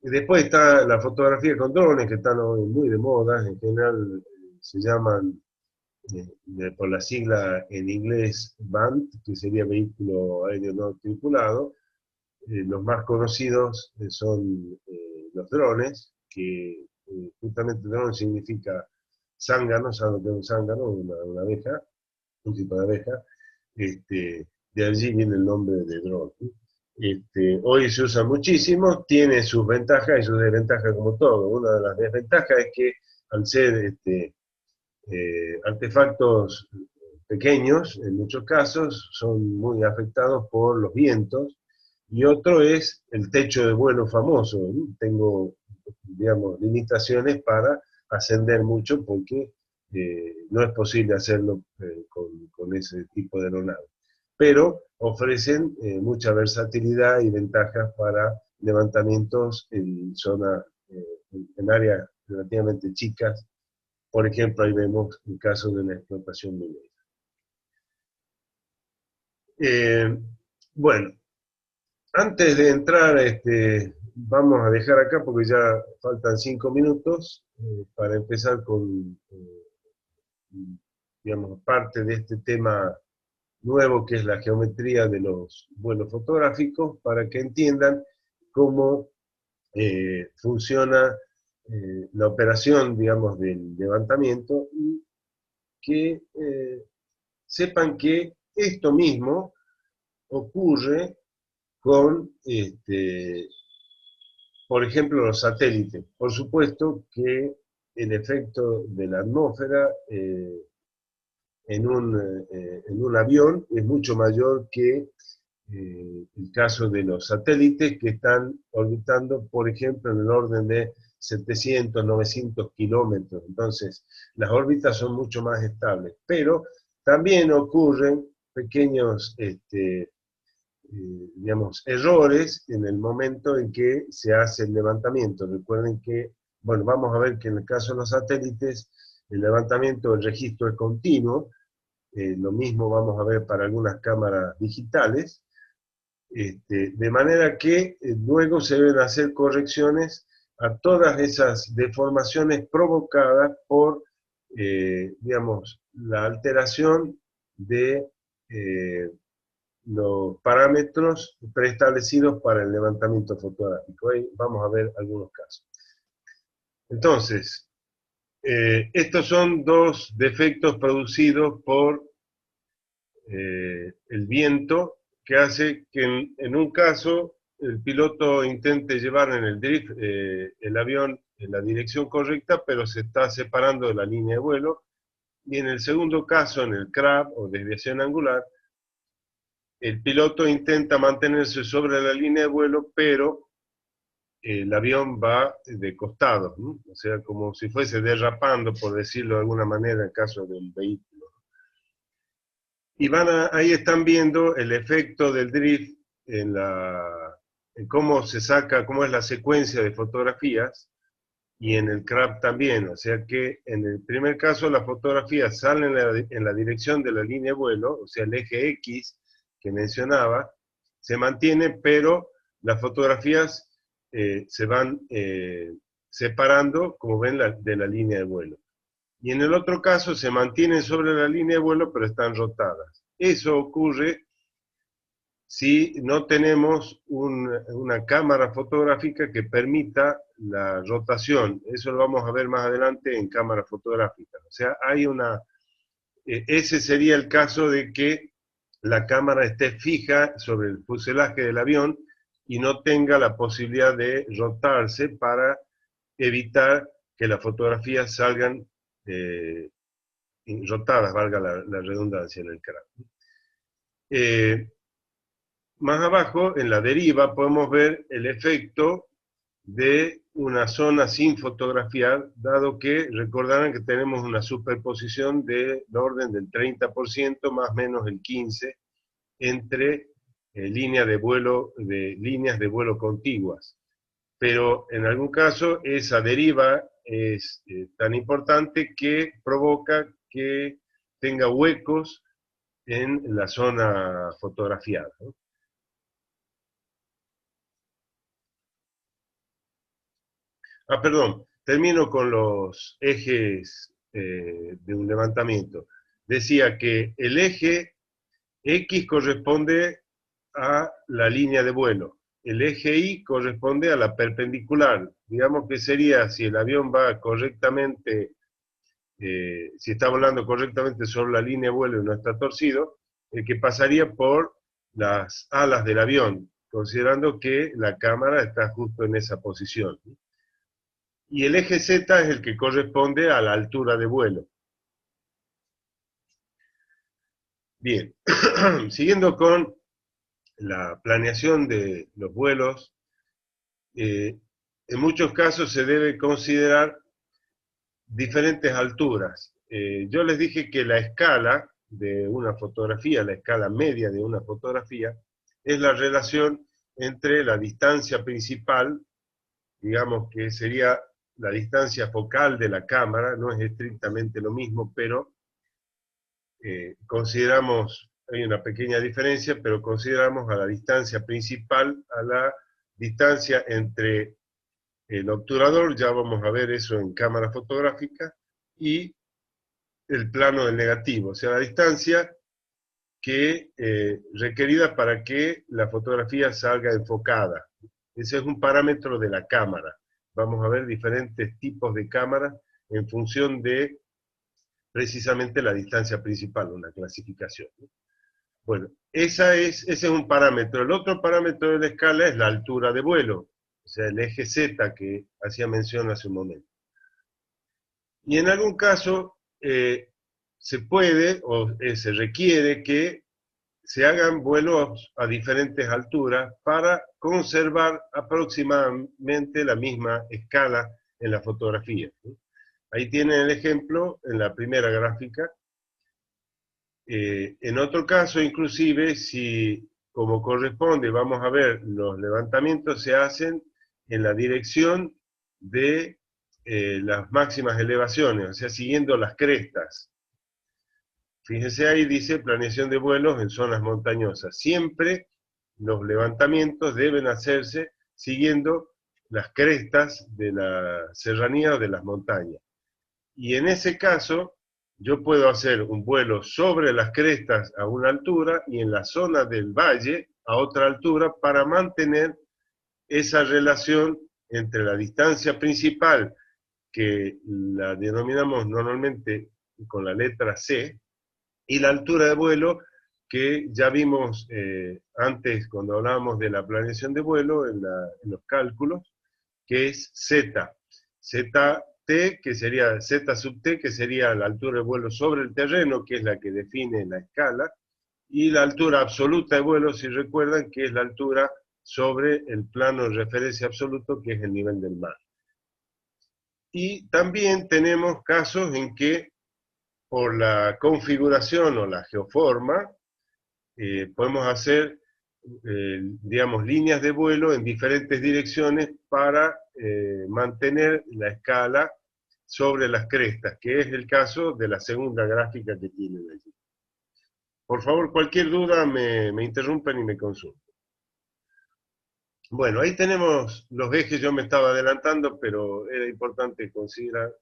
Después está la fotografía con drones, que están hoy muy de moda, en general se llaman por la sigla en inglés BANT, que sería vehículo aéreo no tripulado. Los más conocidos son los drones, que justamente drone significa zángano, ¿saben lo que es un zángano? Una abeja, un tipo de abeja. De allí viene el nombre de drone. Hoy se usa muchísimo, tiene sus ventajas y sus desventajas como todo. Una de las desventajas es que al ser artefactos pequeños, en muchos casos, son muy afectados por los vientos, y otro es el techo de vuelo famoso, ¿no? Tengo, digamos, limitaciones para ascender mucho porque no es posible hacerlo con ese tipo de aeronave. Pero ofrecen mucha versatilidad y ventajas para levantamientos en zonas, en áreas relativamente chicas. Por ejemplo, ahí vemos el caso de una explotación minera. Eh, bueno, antes de entrar, vamos a dejar acá porque ya faltan 5 minutos para empezar con, digamos, parte de este tema nuevo que es la geometría de los vuelos fotográficos, para que entiendan cómo funciona la operación, digamos, del levantamiento, y que sepan que esto mismo ocurre con, por ejemplo, los satélites. Por supuesto que el efecto de la atmósfera en un avión es mucho mayor que el caso de los satélites que están orbitando, por ejemplo, en el orden de 700, 900 kilómetros. Entonces, las órbitas son mucho más estables. Pero también ocurren pequeños, digamos, errores en el momento en que se hace el levantamiento. Recuerden que, bueno, vamos a ver que en el caso de los satélites, el levantamiento, el registro es continuo. Lo mismo vamos a ver para algunas cámaras digitales. De manera que luego se deben hacer correcciones a todas esas deformaciones provocadas por, digamos, la alteración de los parámetros preestablecidos para el levantamiento fotográfico. Ahí vamos a ver algunos casos. Entonces, estos son dos defectos producidos por el viento, que hace que en un caso el piloto intente llevar en el drift el avión en la dirección correcta, pero se está separando de la línea de vuelo, y en el segundo caso, en el CRAB o desviación angular, el piloto intenta mantenerse sobre la línea de vuelo, pero el avión va de costado, ¿no? O sea, como si fuese derrapando, por decirlo de alguna manera, en el caso de un vehículo. Y ahí están viendo el efecto del drift en cómo se saca, cómo es la secuencia de fotografías, y en el crab también. O sea que en el primer caso las fotografías salen en la dirección de la línea de vuelo, o sea, el eje X que mencionaba, se mantiene, pero las fotografías se van separando, como ven, de la línea de vuelo. Y en el otro caso se mantienen sobre la línea de vuelo, pero están rotadas. Eso ocurre si no tenemos una cámara fotográfica que permita la rotación. Eso lo vamos a ver más adelante en cámara fotográfica. O sea, ese sería el caso de que la cámara esté fija sobre el fuselaje del avión y no tenga la posibilidad de rotarse para evitar que las fotografías salgan rotadas, valga la redundancia en el cráneo. Más abajo, en la deriva, podemos ver el efecto de una zona sin fotografiar, dado que recordarán que tenemos una superposición del orden del 30%, más o menos el 15%, entre líneas de vuelo contiguas. Pero en algún caso esa deriva es tan importante que provoca que tenga huecos en la zona fotografiada, ¿no? Perdón, termino con los ejes de un levantamiento. Decía que el eje X corresponde a la línea de vuelo, el eje Y corresponde a la perpendicular. Digamos que sería, si el avión va correctamente, si está volando correctamente sobre la línea de vuelo y no está torcido, el que pasaría por las alas del avión, considerando que la cámara está justo en esa posición. Y el eje Z es el que corresponde a la altura de vuelo. Bien, siguiendo con la planeación de los vuelos, en muchos casos se debe considerar diferentes alturas. Yo les dije que la escala de una fotografía, la escala media de una fotografía, es la relación entre la distancia principal, digamos que sería la distancia focal de la cámara, no es estrictamente lo mismo, pero consideramos, hay una pequeña diferencia, pero consideramos a la distancia principal, a la distancia entre el obturador, ya vamos a ver eso en cámara fotográfica, y el plano del negativo, o sea, la distancia requerida para que la fotografía salga enfocada. Ese es un parámetro de la cámara. Vamos a ver diferentes tipos de cámaras en función de precisamente la distancia principal, una clasificación. Bueno, ese es un parámetro. El otro parámetro de la escala es la altura de vuelo, o sea, el eje Z que hacía mención hace un momento. Y en algún caso se puede o se requiere que se hagan vuelos a diferentes alturas para conservar aproximadamente la misma escala en la fotografía, ¿sí? Ahí tienen el ejemplo en la primera gráfica. En otro caso, inclusive, si como corresponde, vamos a ver, los levantamientos se hacen en la dirección de las máximas elevaciones, o sea, siguiendo las crestas. Fíjense ahí, dice planeación de vuelos en zonas montañosas. Siempre los levantamientos deben hacerse siguiendo las crestas de la serranía o de las montañas. Y en ese caso, yo puedo hacer un vuelo sobre las crestas a una altura y en la zona del valle a otra altura para mantener esa relación entre la distancia principal, que la denominamos normalmente con la letra C, y la altura de vuelo, que ya vimos antes cuando hablábamos de la planeación de vuelo en los cálculos, que es Z. ZT, que sería Z sub T, que sería la altura de vuelo sobre el terreno, que es la que define la escala, y la altura absoluta de vuelo, si recuerdan, que es la altura sobre el plano de referencia absoluto, que es el nivel del mar. Y también tenemos casos en que por la configuración o la geoforma podemos hacer, digamos, líneas de vuelo en diferentes direcciones para mantener la escala sobre las crestas, que es el caso de la segunda gráfica que tienen allí. Por favor, cualquier duda me interrumpen y me consulten. Bueno, ahí tenemos los ejes, yo me estaba adelantando, pero era importante considerar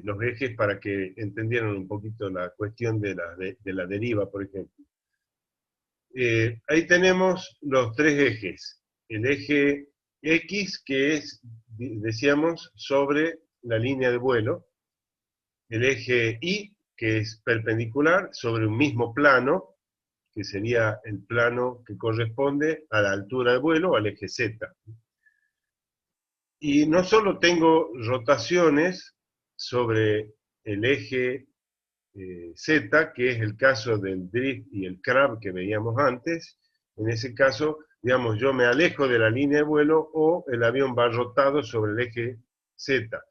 los ejes para que entendieran un poquito la cuestión de la deriva, por ejemplo. Ahí tenemos los tres ejes. El eje X, que es, decíamos, sobre la línea de vuelo. El eje Y, que es perpendicular sobre un mismo plano, que sería el plano que corresponde a la altura de vuelo, al eje Z. Y no solo tengo rotaciones sobre el eje Z, que es el caso del drift y el crab que veíamos antes. En ese caso, digamos, yo me alejo de la línea de vuelo o el avión va rotado sobre el eje Z.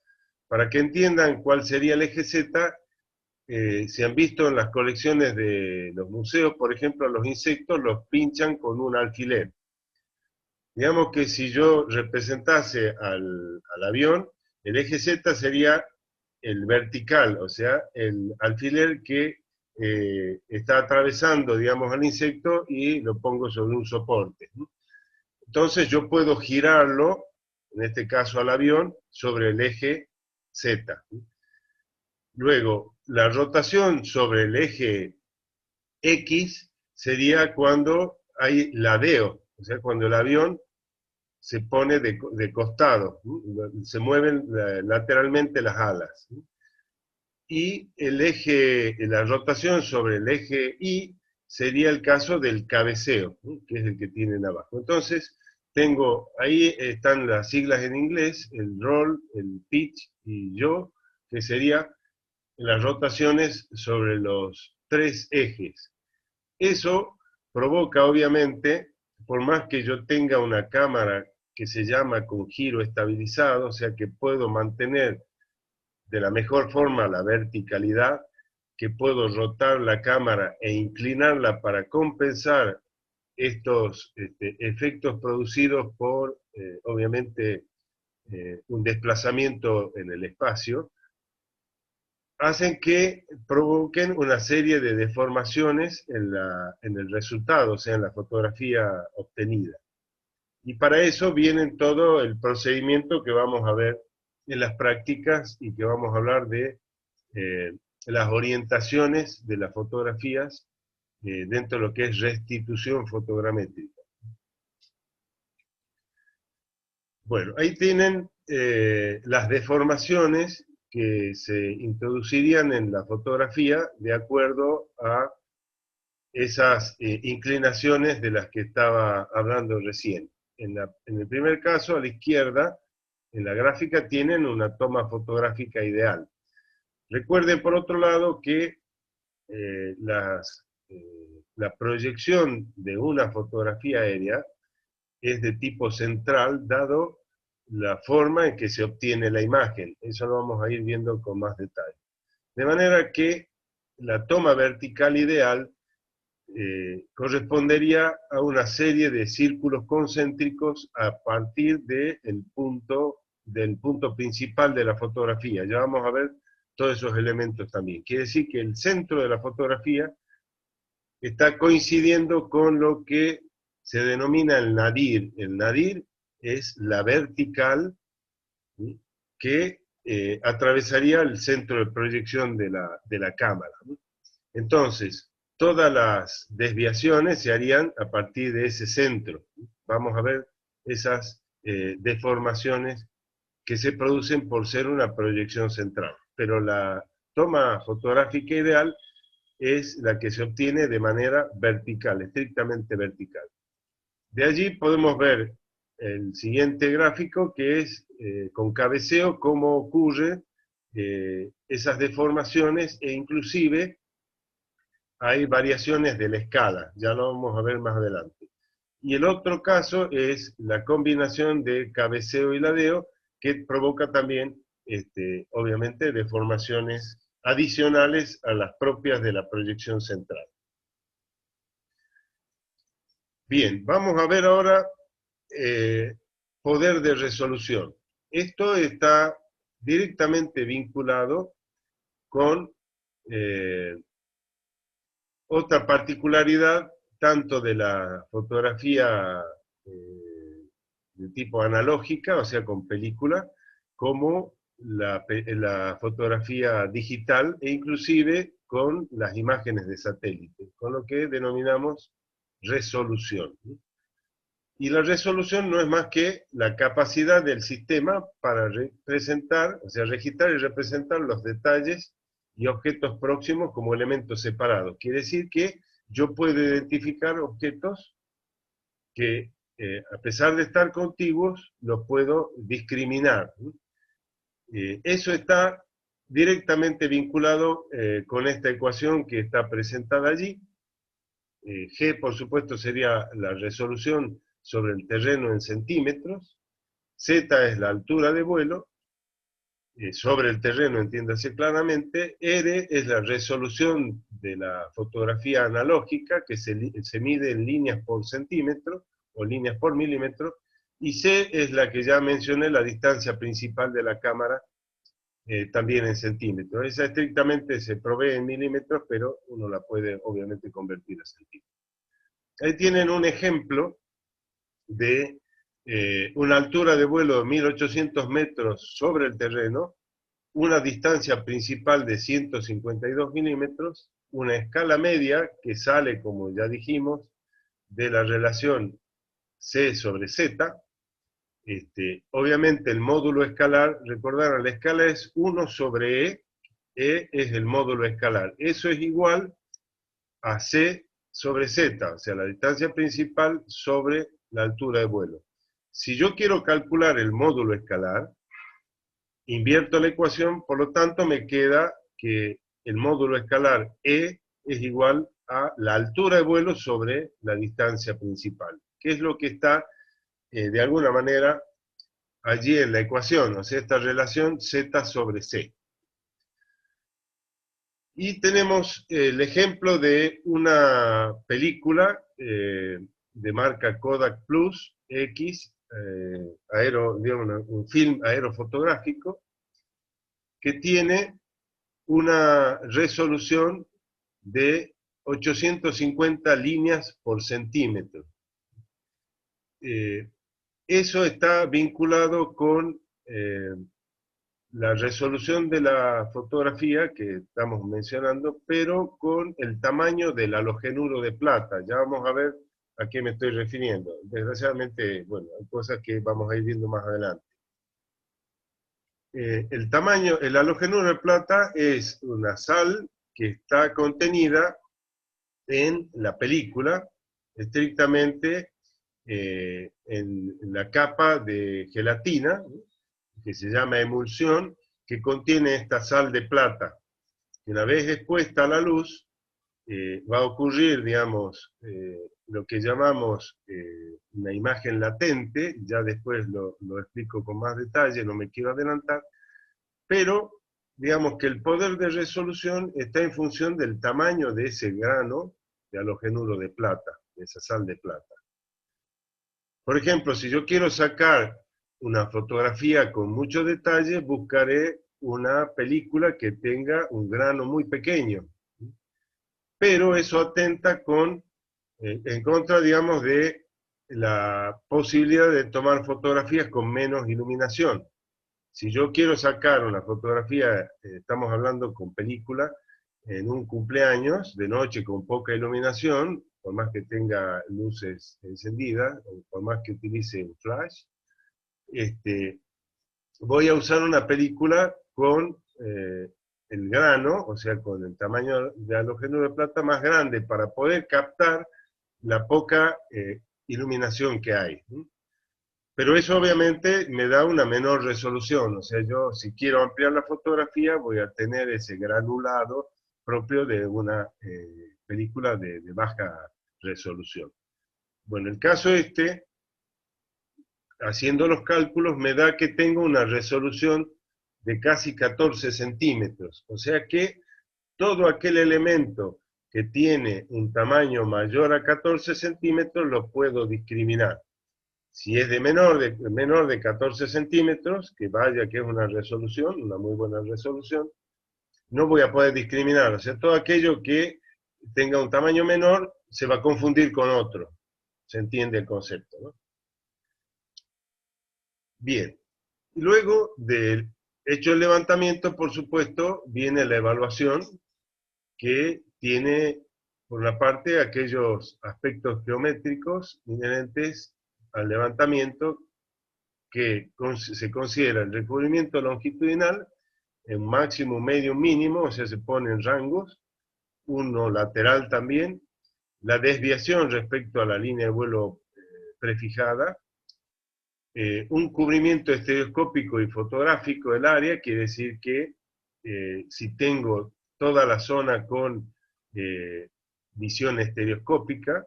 Para que entiendan cuál sería el eje Z, se han visto en las colecciones de los museos, por ejemplo, los insectos los pinchan con un alfiler. Digamos que si yo representase al avión, el eje Z sería el vertical, o sea, el alfiler que está atravesando, digamos, al insecto y lo pongo sobre un soporte, ¿no? Entonces yo puedo girarlo, en este caso al avión, sobre el eje Z. Luego, la rotación sobre el eje X sería cuando hay ladeo, o sea, cuando el avión se pone de costado, ¿no? Se mueven lateralmente las alas. ¿No? Y el eje, la rotación sobre el eje Y sería el caso del cabeceo, ¿no? Que es el que tienen abajo. Entonces, tengo, ahí están las siglas en inglés, el roll, el pitch y yaw, que sería las rotaciones sobre los tres ejes. Eso provoca, obviamente, por más que yo tenga una cámara que se llama con giro estabilizado, o sea que puedo mantener de la mejor forma la verticalidad, que puedo rotar la cámara e inclinarla para compensar estos efectos producidos por, obviamente, un desplazamiento en el espacio, hacen que provoquen una serie de deformaciones en el resultado, o sea, en la fotografía obtenida. Y para eso viene todo el procedimiento que vamos a ver en las prácticas y que vamos a hablar de las orientaciones de las fotografías dentro de lo que es restitución fotogramétrica. Bueno, ahí tienen las deformaciones que se introducirían en la fotografía de acuerdo a esas inclinaciones de las que estaba hablando recién. En el primer caso, a la izquierda, en la gráfica, tienen una toma fotográfica ideal. Recuerden, por otro lado, que la proyección de una fotografía aérea es de tipo central, dado la forma en que se obtiene la imagen. Eso lo vamos a ir viendo con más detalle. De manera que la toma vertical ideal correspondería a una serie de círculos concéntricos a partir del punto principal de la fotografía. Ya vamos a ver todos esos elementos también. Quiere decir que el centro de la fotografía está coincidiendo con lo que se denomina el nadir. El nadir es la vertical, ¿sí?, que atravesaría el centro de proyección de la cámara, ¿no? Entonces, todas las desviaciones se harían a partir de ese centro. Vamos a ver esas deformaciones que se producen por ser una proyección central. Pero la toma fotográfica ideal es la que se obtiene de manera vertical, estrictamente vertical. De allí podemos ver el siguiente gráfico, que es con cabeceo cómo ocurre esas deformaciones e inclusive hay variaciones de la escala, ya lo vamos a ver más adelante. Y el otro caso es la combinación de cabeceo y ladeo, que provoca también, obviamente, deformaciones adicionales a las propias de la proyección central. Bien, vamos a ver ahora poder de resolución. Esto está directamente vinculado con otra particularidad tanto de la fotografía de tipo analógica, o sea, con película, como la fotografía digital e inclusive con las imágenes de satélite, con lo que denominamos resolución. Y la resolución no es más que la capacidad del sistema para representar, o sea, registrar y representar los detalles y objetos próximos como elementos separados. Quiere decir que yo puedo identificar objetos que, a pesar de estar contiguos, los puedo discriminar. Eso está directamente vinculado con esta ecuación que está presentada allí. G, por supuesto, sería la resolución sobre el terreno en centímetros, Z es la altura de vuelo, sobre el terreno, entiéndase claramente, R es la resolución de la fotografía analógica, que se mide en líneas por centímetro, o líneas por milímetro, y C es la que ya mencioné, la distancia principal de la cámara, también en centímetros. Esa estrictamente se provee en milímetros, pero uno la puede obviamente convertir a centímetros. Ahí tienen un ejemplo de una altura de vuelo de 1800 metros sobre el terreno, una distancia principal de 152 milímetros, una escala media que sale, como ya dijimos, de la relación C sobre Z. Obviamente el módulo escalar, recordarán, la escala es 1 sobre E es el módulo escalar. Eso es igual a C sobre Z, o sea, la distancia principal sobre la altura de vuelo. Si yo quiero calcular el módulo escalar, invierto la ecuación, por lo tanto me queda que el módulo escalar E es igual a la altura de vuelo sobre la distancia principal, que es lo que está de alguna manera allí en la ecuación, o sea, esta relación Z sobre C. Y tenemos el ejemplo de una película de marca Kodak Plus X, digamos, un film aerofotográfico, que tiene una resolución de 850 líneas por centímetro. Eso está vinculado con la resolución de la fotografía que estamos mencionando, pero con el tamaño del halogenuro de plata. Ya vamos a ver a qué me estoy refiriendo. Desgraciadamente, bueno, hay cosas que vamos a ir viendo más adelante. El tamaño, el halogenuro de plata es una sal que está contenida en la película, estrictamente en la capa de gelatina, que se llama emulsión, que contiene esta sal de plata. Una vez expuesta a la luz, va a ocurrir, digamos, lo que llamamos una imagen latente, ya después lo explico con más detalle, no me quiero adelantar, pero digamos que el poder de resolución está en función del tamaño de ese grano de halogenuro de plata, de esa sal de plata. Por ejemplo, si yo quiero sacar una fotografía con mucho detalle, buscaré una película que tenga un grano muy pequeño. Pero eso atenta en contra, digamos, de la posibilidad de tomar fotografías con menos iluminación. Si yo quiero sacar una fotografía, estamos hablando con película, en un cumpleaños, de noche con poca iluminación, por más que tenga luces encendidas, o por más que utilice un flash, voy a usar una película con el grano, o sea, con el tamaño de halógeno de plata más grande para poder captar la poca iluminación que hay. Pero eso obviamente me da una menor resolución, o sea, yo si quiero ampliar la fotografía voy a tener ese granulado propio de una película de baja resolución. Bueno, el caso este, haciendo los cálculos, me da que tengo una resolución de casi 14 centímetros. O sea que todo aquel elemento que tiene un tamaño mayor a 14 centímetros lo puedo discriminar. Si es de menor de 14 centímetros, que vaya que es una resolución, una muy buena resolución, no voy a poder discriminar. O sea, todo aquello que tenga un tamaño menor se va a confundir con otro. ¿Se entiende el concepto, no? Bien. Luego del hecho el levantamiento, por supuesto, viene la evaluación, que tiene, por una parte, aquellos aspectos geométricos inherentes al levantamiento, que se considera el recubrimiento longitudinal en máximo, medio, mínimo, o sea, se pone en rangos, uno lateral también, la desviación respecto a la línea de vuelo prefijada, un cubrimiento estereoscópico y fotográfico del área, quiere decir que si tengo toda la zona con visión estereoscópica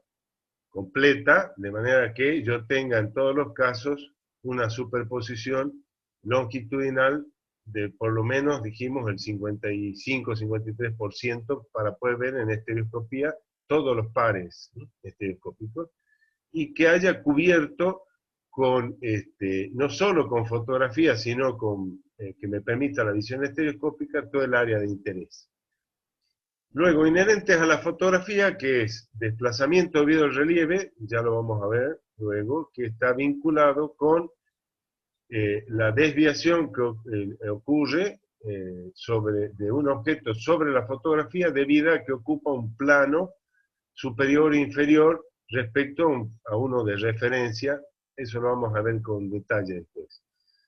completa, de manera que yo tenga en todos los casos una superposición longitudinal de por lo menos, dijimos, el 55-53% para poder ver en estereoscopía todos los pares, ¿no?, estereoscópicos, y que haya cubierto con, no solo con fotografía, sino con que me permita la visión estereoscópica todo el área de interés. Luego, inherentes a la fotografía, que es desplazamiento debido al relieve, ya lo vamos a ver luego, que está vinculado con la desviación que ocurre de un objeto sobre la fotografía debido a que ocupa un plano superior e inferior respecto a uno de referencia. Eso lo vamos a ver con detalle después.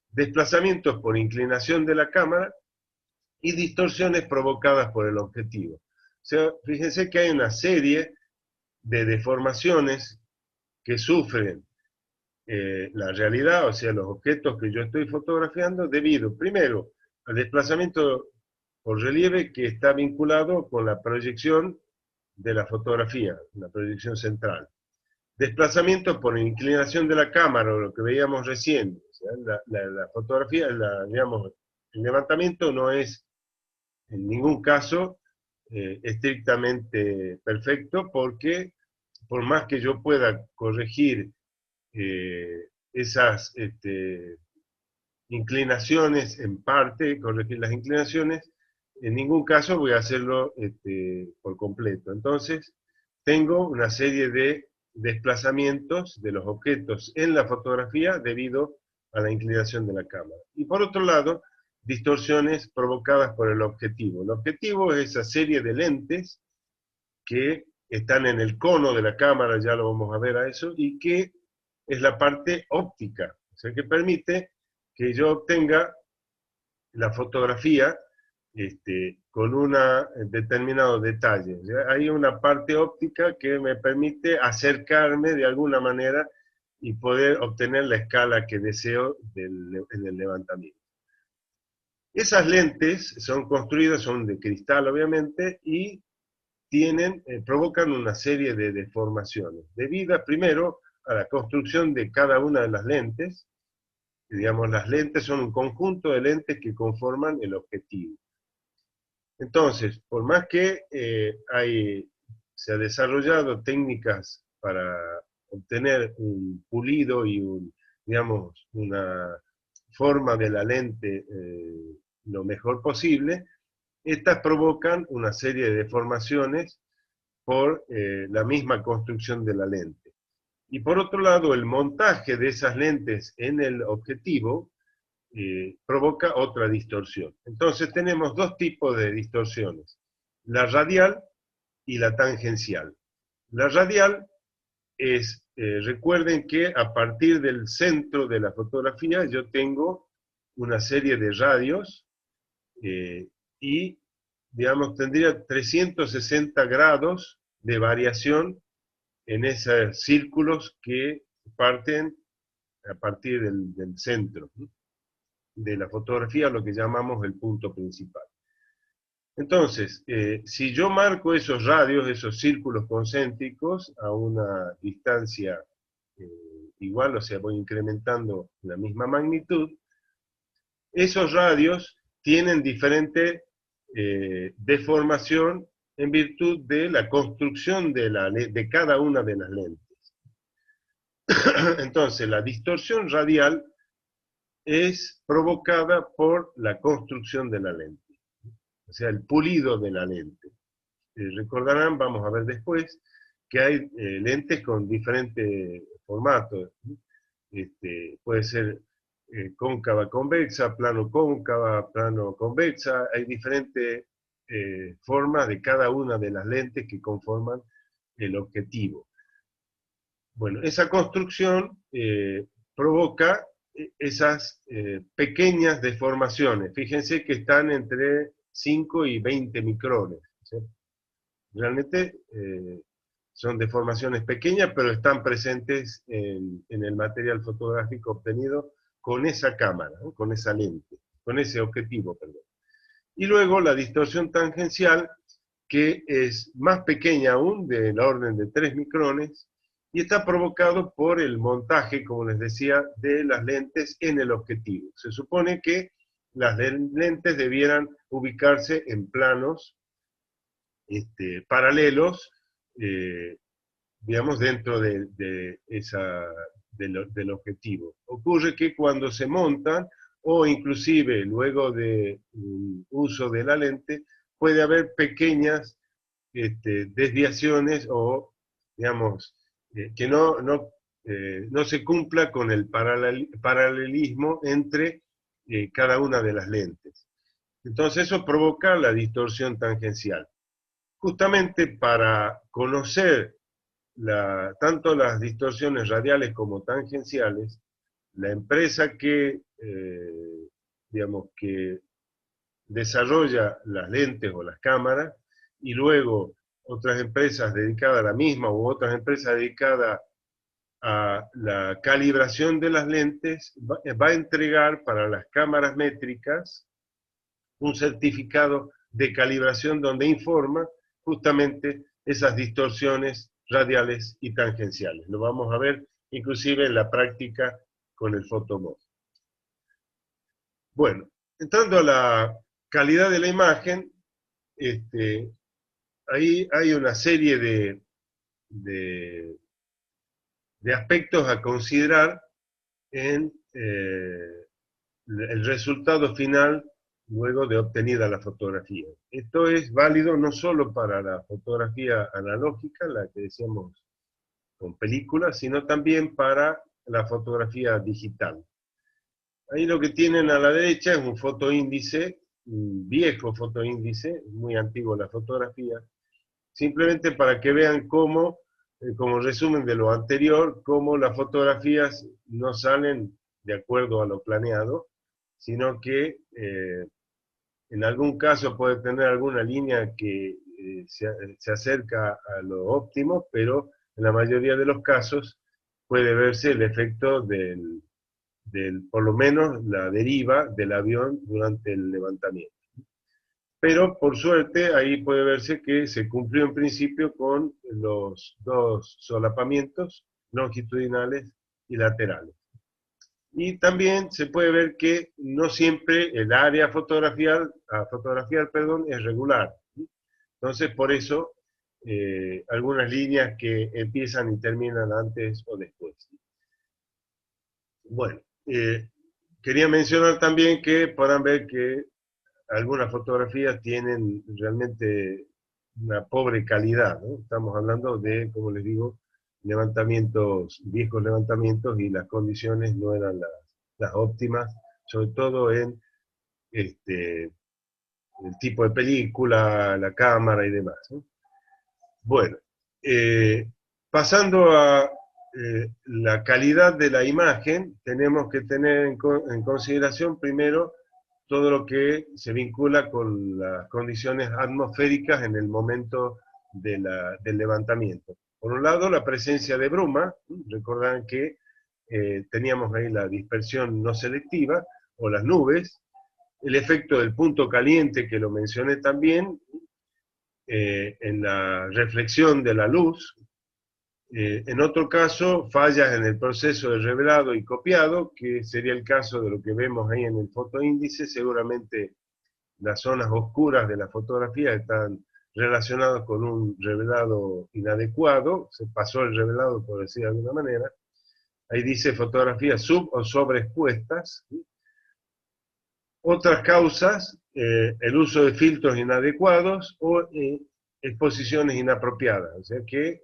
Desplazamientos por inclinación de la cámara y distorsiones provocadas por el objetivo. O sea, fíjense que hay una serie de deformaciones que sufren la realidad, o sea, los objetos que yo estoy fotografiando, debido, primero, al desplazamiento por relieve que está vinculado con la proyección de la fotografía, la proyección central. Desplazamiento por inclinación de la cámara, o lo que veíamos recién. O sea, la fotografía, digamos, el levantamiento no es en ningún caso estrictamente perfecto, porque por más que yo pueda corregir esas inclinaciones en parte, corregir las inclinaciones, en ningún caso voy a hacerlo por completo. Entonces, tengo una serie de desplazamientos de los objetos en la fotografía debido a la inclinación de la cámara. Y por otro lado, distorsiones provocadas por el objetivo. El objetivo es esa serie de lentes que están en el cono de la cámara, ya lo vamos a ver a eso, y que es la parte óptica, o sea, que permite que yo obtenga la fotografía con un determinado detalle. Hay una parte óptica que me permite acercarme de alguna manera y poder obtener la escala que deseo en el levantamiento. Esas lentes son construidas, son de cristal obviamente, y provocan una serie de deformaciones, debidas primero a la construcción de cada una de las lentes. Digamos, las lentes son un conjunto de lentes que conforman el objetivo. Entonces, por más que se ha desarrollado técnicas para obtener un pulido y digamos, una forma de la lente lo mejor posible, estas provocan una serie de deformaciones por la misma construcción de la lente. Y por otro lado, el montaje de esas lentes en el objetivo provoca otra distorsión. Entonces tenemos dos tipos de distorsiones, la radial y la tangencial. La radial es, recuerden que a partir del centro de la fotografía yo tengo una serie de radios y, digamos, tendría 360 grados de variación en esos círculos que parten a partir del centro de la fotografía, lo que llamamos el punto principal. Entonces, si yo marco esos radios, esos círculos concéntricos a una distancia igual, o sea, voy incrementando la misma magnitud, esos radios tienen diferente deformación en virtud de la construcción de cada una de las lentes. Entonces, la distorsión radial es provocada por la construcción de la lente, o sea, el pulido de la lente. Recordarán, vamos a ver después, que hay lentes con diferentes formatos. Puede ser cóncava convexa, plano cóncava, plano convexa, hay diferentes formas de cada una de las lentes que conforman el objetivo. Bueno, esa construcción provoca esas pequeñas deformaciones. Fíjense que están entre 5 y 20 micrones. ¿Sí? Realmente son deformaciones pequeñas, pero están presentes en el material fotográfico obtenido con esa cámara, ¿no? Con esa lente, con ese objetivo, perdón. Y luego la distorsión tangencial, que es más pequeña aún, del orden de 3 micrones, y está provocado por el montaje, como les decía, de las lentes en el objetivo. Se supone que las lentes debieran ubicarse en planos paralelos, digamos, dentro del objetivo. Ocurre que cuando se montan, o inclusive luego de uso de la lente, puede haber pequeñas desviaciones o, digamos, que no se cumpla con el paralelismo entre cada una de las lentes. Entonces eso provoca la distorsión tangencial. Justamente para conocer tanto las distorsiones radiales como tangenciales, la empresa digamos, que desarrolla las lentes o las cámaras, y luego otras empresas dedicadas a la misma u otras empresas dedicadas a la calibración de las lentes, va a entregar para las cámaras métricas un certificado de calibración donde informa justamente esas distorsiones radiales y tangenciales. Lo vamos a ver inclusive en la práctica con el photomod. Bueno, entrando a la calidad de la imagen, ahí hay una serie de aspectos a considerar en el resultado final luego de obtenida la fotografía. Esto es válido no solo para la fotografía analógica, la que decíamos con películas, sino también para la fotografía digital. Ahí lo que tienen a la derecha es un fotoíndice, un viejo fotoíndice, muy antiguo la fotografía, simplemente para que vean cómo, como resumen de lo anterior, cómo las fotografías no salen de acuerdo a lo planeado, sino que en algún caso puede tener alguna línea que se acerca a lo óptimo, pero en la mayoría de los casos puede verse el efecto por lo menos la deriva del avión durante el levantamiento. Pero por suerte ahí puede verse que se cumplió en principio con los dos solapamientos longitudinales y laterales. Y también se puede ver que no siempre el área a fotografiar, es regular. Entonces, por eso, algunas líneas que empiezan y terminan antes o después. Bueno, quería mencionar también que podrán ver que algunas fotografías tienen realmente una pobre calidad, ¿no? Estamos hablando de, como les digo, viejos levantamientos, y las condiciones no eran las óptimas, sobre todo en el tipo de película, la cámara y demás, ¿no? Bueno, pasando a la calidad de la imagen, tenemos que tener en consideración primero todo lo que se vincula con las condiciones atmosféricas en el momento del levantamiento. Por un lado, la presencia de bruma. Recordarán que teníamos ahí la dispersión no selectiva, o las nubes, el efecto del punto caliente, que lo mencioné también, en la reflexión de la luz. En otro caso, fallas en el proceso de revelado y copiado, que sería el caso de lo que vemos ahí en el fotoíndice. Seguramente las zonas oscuras de la fotografía están relacionadas con un revelado inadecuado, se pasó el revelado, por decir de alguna manera. Ahí dice fotografías sub o sobreexpuestas. Otras causas, el uso de filtros inadecuados o exposiciones inapropiadas, o sea que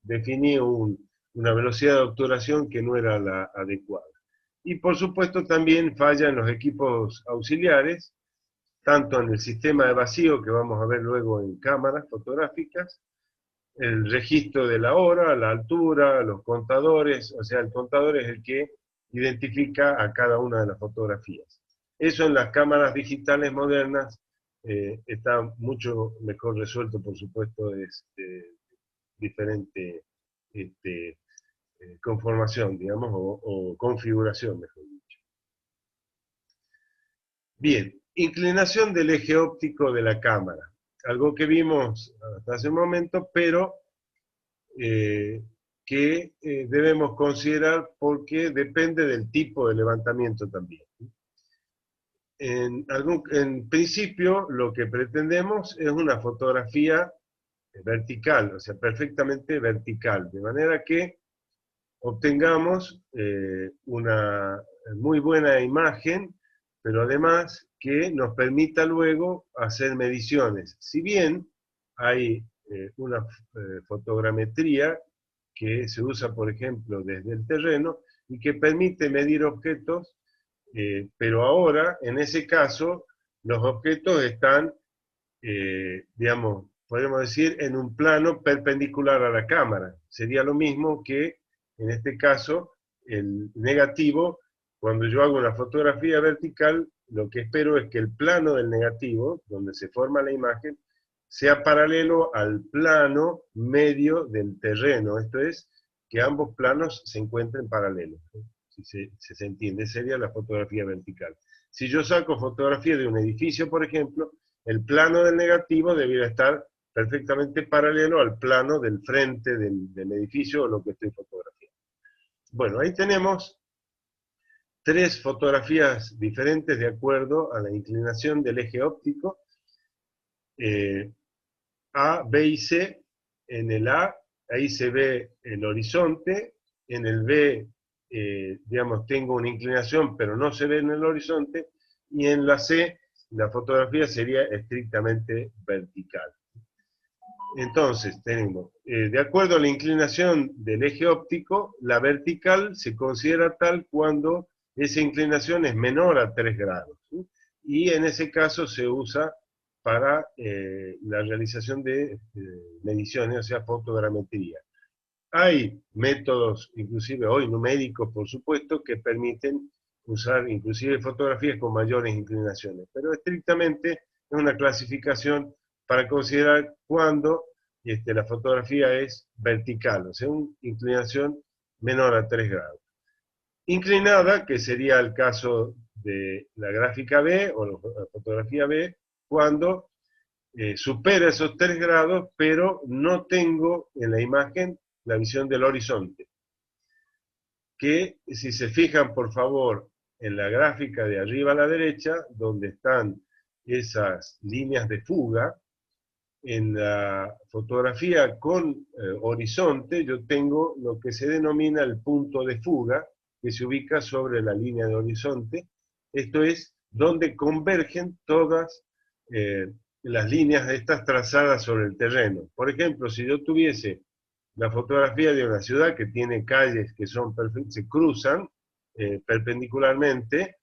definí una velocidad de obturación que no era la adecuada. Y por supuesto también falla en los equipos auxiliares, tanto en el sistema de vacío, que vamos a ver luego en cámaras fotográficas, el registro de la hora, la altura, los contadores, o sea, el contador es el que identifica a cada una de las fotografías. Eso en las cámaras digitales modernas está mucho mejor resuelto, por supuesto, es diferente conformación, digamos, o configuración, mejor dicho. Bien, inclinación del eje óptico de la cámara. Algo que vimos hasta hace un momento, pero que debemos considerar porque depende del tipo de levantamiento también. En principio, lo que pretendemos es una fotografía vertical, o sea, perfectamente vertical, de manera que obtengamos una muy buena imagen, pero además que nos permita luego hacer mediciones. Si bien hay una fotogrametría que se usa, por ejemplo, desde el terreno y que permite medir objetos, pero ahora, en ese caso, los objetos están, digamos, podemos decir, en un plano perpendicular a la cámara. Sería lo mismo que, en este caso, el negativo, cuando yo hago una fotografía vertical, lo que espero es que el plano del negativo, donde se forma la imagen, sea paralelo al plano medio del terreno. Esto es, que ambos planos se encuentren paralelos. Si se entiende, sería la fotografía vertical. Si yo saco fotografía de un edificio, por ejemplo, el plano del negativo debería estar perfectamente paralelo al plano del frente del edificio o lo que estoy fotografiando. Bueno, ahí tenemos tres fotografías diferentes de acuerdo a la inclinación del eje óptico. A, B y C. En el A, ahí se ve el horizonte. En el B, digamos, tengo una inclinación, pero no se ve en el horizonte. Y en la C, la fotografía sería estrictamente vertical. Entonces, tenemos, de acuerdo a la inclinación del eje óptico, la vertical se considera tal cuando esa inclinación es menor a 3 grados. ¿Sí? Y en ese caso se usa para la realización de mediciones, o sea, fotogrametría. Hay métodos, inclusive hoy numéricos, por supuesto, que permiten usar inclusive fotografías con mayores inclinaciones, pero estrictamente es una clasificación para considerar cuando la fotografía es vertical, o sea, una inclinación menor a 3 grados. Inclinada, que sería el caso de la gráfica B o la fotografía B, cuando supera esos 3 grados, pero no tengo en la imagen la visión del horizonte. Que si se fijan, por favor, en la gráfica de arriba a la derecha, donde están esas líneas de fuga, en la fotografía con horizonte yo tengo lo que se denomina el punto de fuga, que se ubica sobre la línea de horizonte. Esto es donde convergen todas las líneas estas trazadas sobre el terreno. Por ejemplo, si yo tuviese la fotografía de una ciudad que tiene calles que son se cruzan perpendicularmente,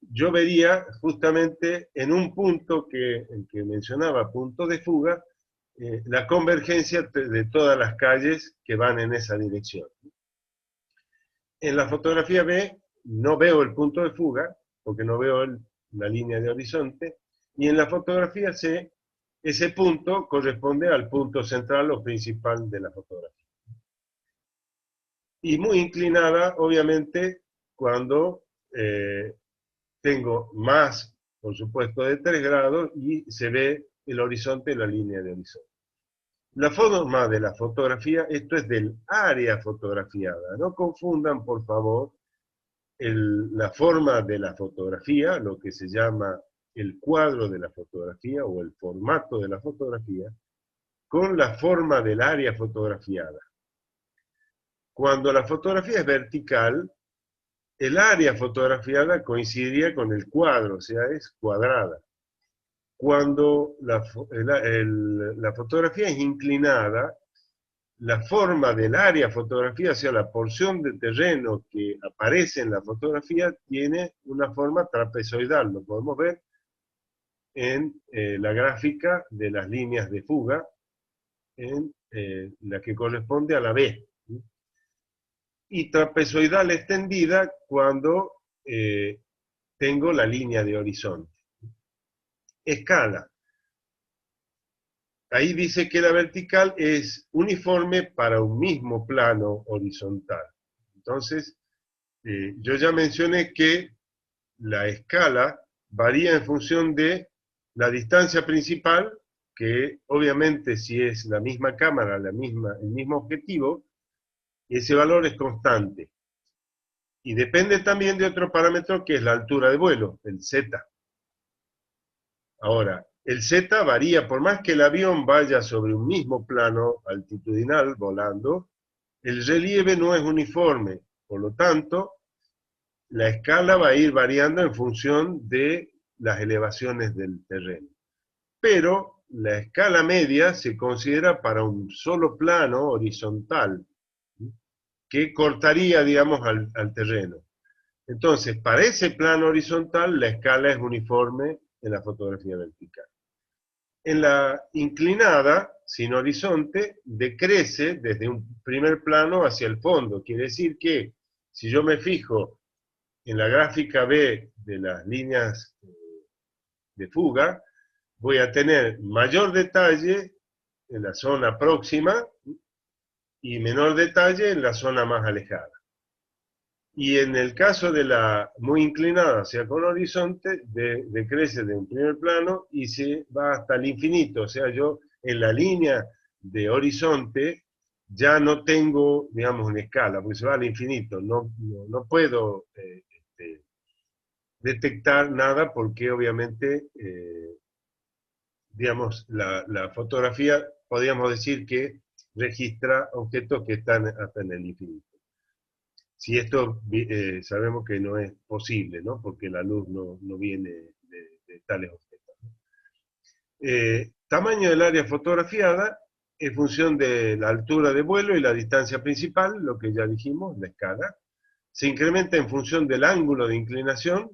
yo vería justamente en un punto el que mencionaba, punto de fuga, la convergencia de todas las calles que van en esa dirección. En la fotografía B no veo el punto de fuga, porque no veo la línea de horizonte, y en la fotografía C ese punto corresponde al punto central o principal de la fotografía. Y muy inclinada, obviamente, cuando tengo más, por supuesto, de 3 grados y se ve el horizonte, la línea de horizonte. La forma de la fotografía, esto es del área fotografiada. No confundan, por favor, la forma de la fotografía, lo que se llama el cuadro de la fotografía o el formato de la fotografía, con la forma del área fotografiada. Cuando la fotografía es vertical, el área fotografiada coincidiría con el cuadro, o sea, es cuadrada. Cuando la fotografía es inclinada, la forma del área fotografía, o sea, la porción de terreno que aparece en la fotografía, tiene una forma trapezoidal. Lo podemos ver en la gráfica de las líneas de fuga, en la que corresponde a la B. Y trapezoidal extendida cuando tengo la línea de horizonte. Escala. Ahí dice que la vertical es uniforme para un mismo plano horizontal. Entonces, yo ya mencioné que la escala varía en función de la distancia principal, que obviamente si es la misma cámara, el mismo objetivo, ese valor es constante. Y depende también de otro parámetro que es la altura de vuelo, el Z. Ahora, el Z varía, por más que el avión vaya sobre un mismo plano altitudinal volando, el relieve no es uniforme, por lo tanto, la escala va a ir variando en función de las elevaciones del terreno. Pero la escala media se considera para un solo plano horizontal, que cortaría, digamos, al terreno. Entonces, para ese plano horizontal, la escala es uniforme en la fotografía vertical. En la inclinada, sin horizonte, decrece desde un primer plano hacia el fondo. Quiere decir que si yo me fijo en la gráfica B de las líneas de fuga, voy a tener mayor detalle en la zona próxima y menor detalle en la zona más alejada. Y en el caso de la muy inclinada, o sea, con horizonte, decrece de un primer plano y se va hasta el infinito. O sea, yo en la línea de horizonte ya no tengo, digamos, una escala, porque se va al infinito. No puedo detectar nada porque obviamente, digamos, la fotografía, podríamos decir que registra objetos que están hasta en el infinito. Si esto sabemos que no es posible, ¿no? Porque la luz no viene de tales objetos. Tamaño del área fotografiada en función de la altura de vuelo y la distancia principal, lo que ya dijimos, la escala. Se incrementa en función del ángulo de inclinación,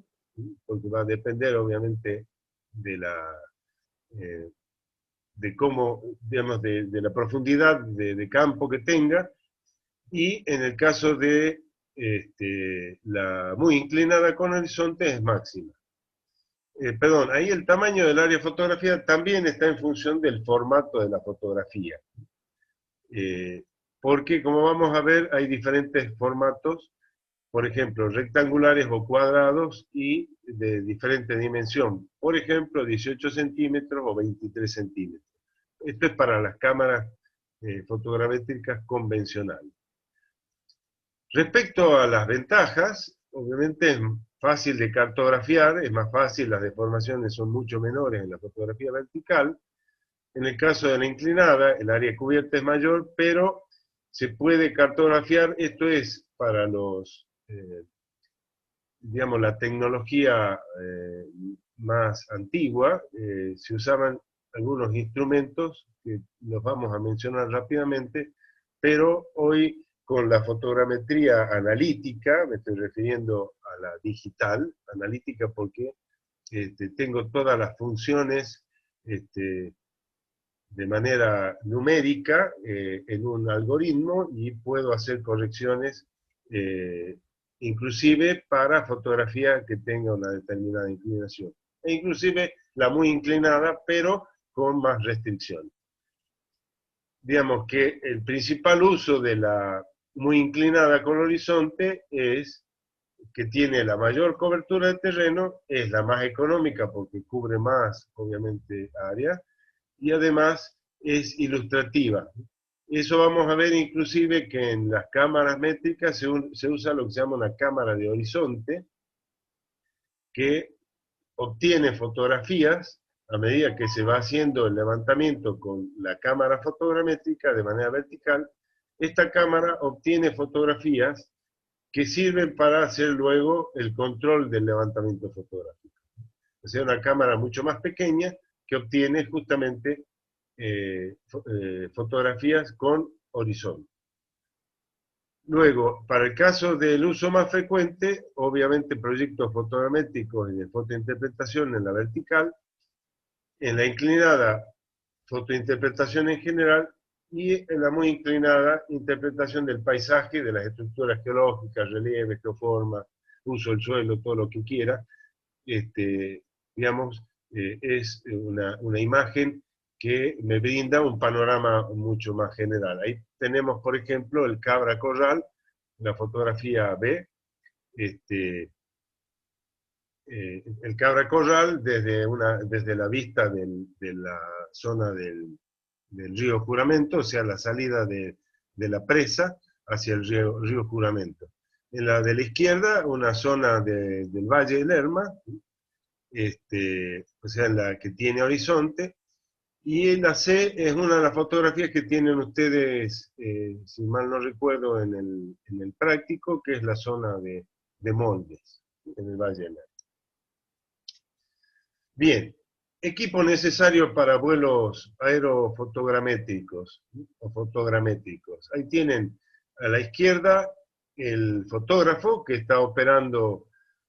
porque va a depender obviamente de de cómo, digamos, de la profundidad de campo que tenga, y en el caso de la muy inclinada con horizonte es máxima. Perdón, ahí el tamaño del área de fotografía también está en función del formato de la fotografía. Porque como vamos a ver, hay diferentes formatos, por ejemplo, rectangulares o cuadrados y de diferente dimensión. Por ejemplo, 18 centímetros o 23 centímetros. Esto es para las cámaras fotogramétricas convencionales. Respecto a las ventajas, obviamente es fácil de cartografiar, es más fácil, las deformaciones son mucho menores en la fotografía vertical. En el caso de la inclinada, el área cubierta es mayor, pero se puede cartografiar, esto es para los, digamos, la tecnología más antigua, se usaban algunos instrumentos que los vamos a mencionar rápidamente, pero hoy con la fotogrametría analítica, me estoy refiriendo a la digital, analítica porque tengo todas las funciones de manera numérica en un algoritmo y puedo hacer correcciones inclusive para fotografía que tenga una determinada inclinación. E inclusive la muy inclinada, pero con más restricciones. Digamos que el principal uso de la muy inclinada con horizonte es que tiene la mayor cobertura de terreno, es la más económica porque cubre más, obviamente, área, y además es ilustrativa. Eso vamos a ver inclusive que en las cámaras métricas se usa lo que se llama una cámara de horizonte, que obtiene fotografías a medida que se va haciendo el levantamiento con la cámara fotogramétrica de manera vertical. Esta cámara obtiene fotografías que sirven para hacer luego el control del levantamiento fotográfico. O sea, una cámara mucho más pequeña que obtiene justamente fotografías con horizonte. Luego, para el caso del uso más frecuente, obviamente proyectos fotogramétricos y de fotointerpretación en la vertical, en la inclinada, fotointerpretación en general, y en la muy inclinada, interpretación del paisaje, de las estructuras geológicas, relieve, geoforma, uso del suelo, todo lo que quiera. Digamos, es una imagen que me brinda un panorama mucho más general. Ahí tenemos, por ejemplo, el Cabra Corral, la fotografía B, el Cabra Corral desde la vista de la zona del río Juramento, o sea, la salida de la presa hacia el río Juramento. En la de la izquierda, una zona del Valle del Lerma, o sea, en la que tiene horizonte, y la C es una de las fotografías que tienen ustedes, si mal no recuerdo, en el práctico, que es la zona de Moldes, en el Valle del Lerma. Bien, equipo necesario para vuelos aerofotogramétricos o fotogramétricos. Ahí tienen a la izquierda el fotógrafo que está operando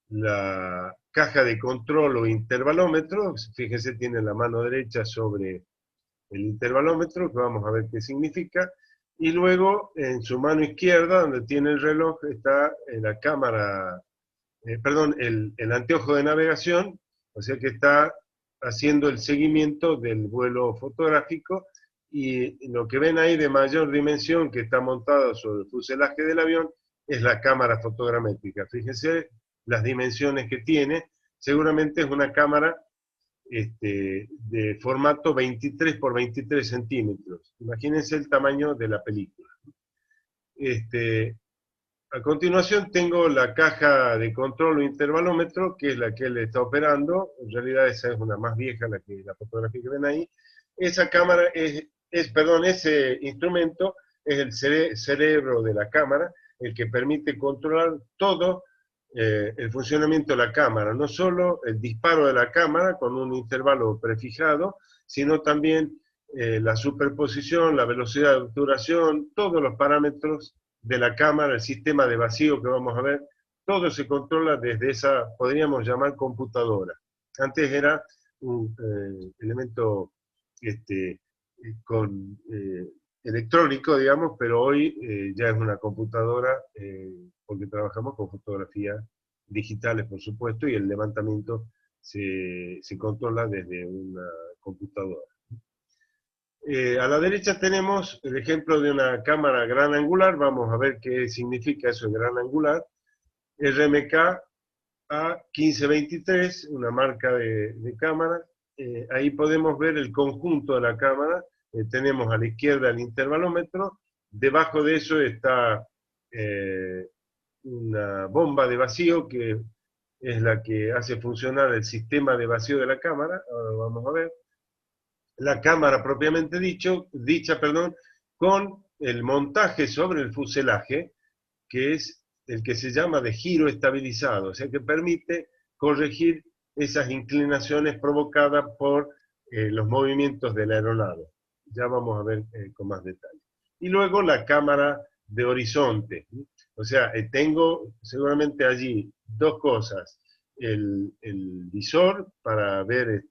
la caja de control o intervalómetro. Fíjense, tiene la mano derecha sobre el intervalómetro, que vamos a ver qué significa. Y luego en su mano izquierda, donde tiene el reloj, está la cámara, perdón, el anteojo de navegación, o sea que está haciendo el seguimiento del vuelo fotográfico, y lo que ven ahí de mayor dimensión que está montado sobre el fuselaje del avión es la cámara fotogramétrica. Fíjense las dimensiones que tiene, seguramente es una cámara de formato 23 por 23 centímetros. Imagínense el tamaño de la película. A continuación tengo la caja de control o intervalómetro, que es la que él está operando. En realidad esa es una más vieja, la fotografía que ven ahí. Esa cámara ese instrumento es el cerebro de la cámara, el que permite controlar todo el funcionamiento de la cámara, no solo el disparo de la cámara con un intervalo prefijado, sino también la superposición, la velocidad de obturación, todos los parámetros de la cámara, el sistema de vacío que vamos a ver, todo se controla desde esa, podríamos llamar, computadora. Antes era un elemento electrónico, digamos, pero hoy ya es una computadora, porque trabajamos con fotografías digitales, por supuesto, y el levantamiento se controla desde una computadora. A la derecha tenemos el ejemplo de una cámara gran angular. Vamos a ver qué significa eso de gran angular. RMK A1523, una marca de cámara. Ahí podemos ver el conjunto de la cámara. Tenemos a la izquierda el intervalómetro. Debajo de eso está una bomba de vacío que es la que hace funcionar el sistema de vacío de la cámara. Ahora vamos a ver. La cámara propiamente dicha, con el montaje sobre el fuselaje, que es el que se llama de giro estabilizado, o sea que permite corregir esas inclinaciones provocadas por los movimientos de la aeronave. Ya vamos a ver con más detalle. Y luego la cámara de horizonte, o sea, tengo seguramente allí dos cosas: el visor para ver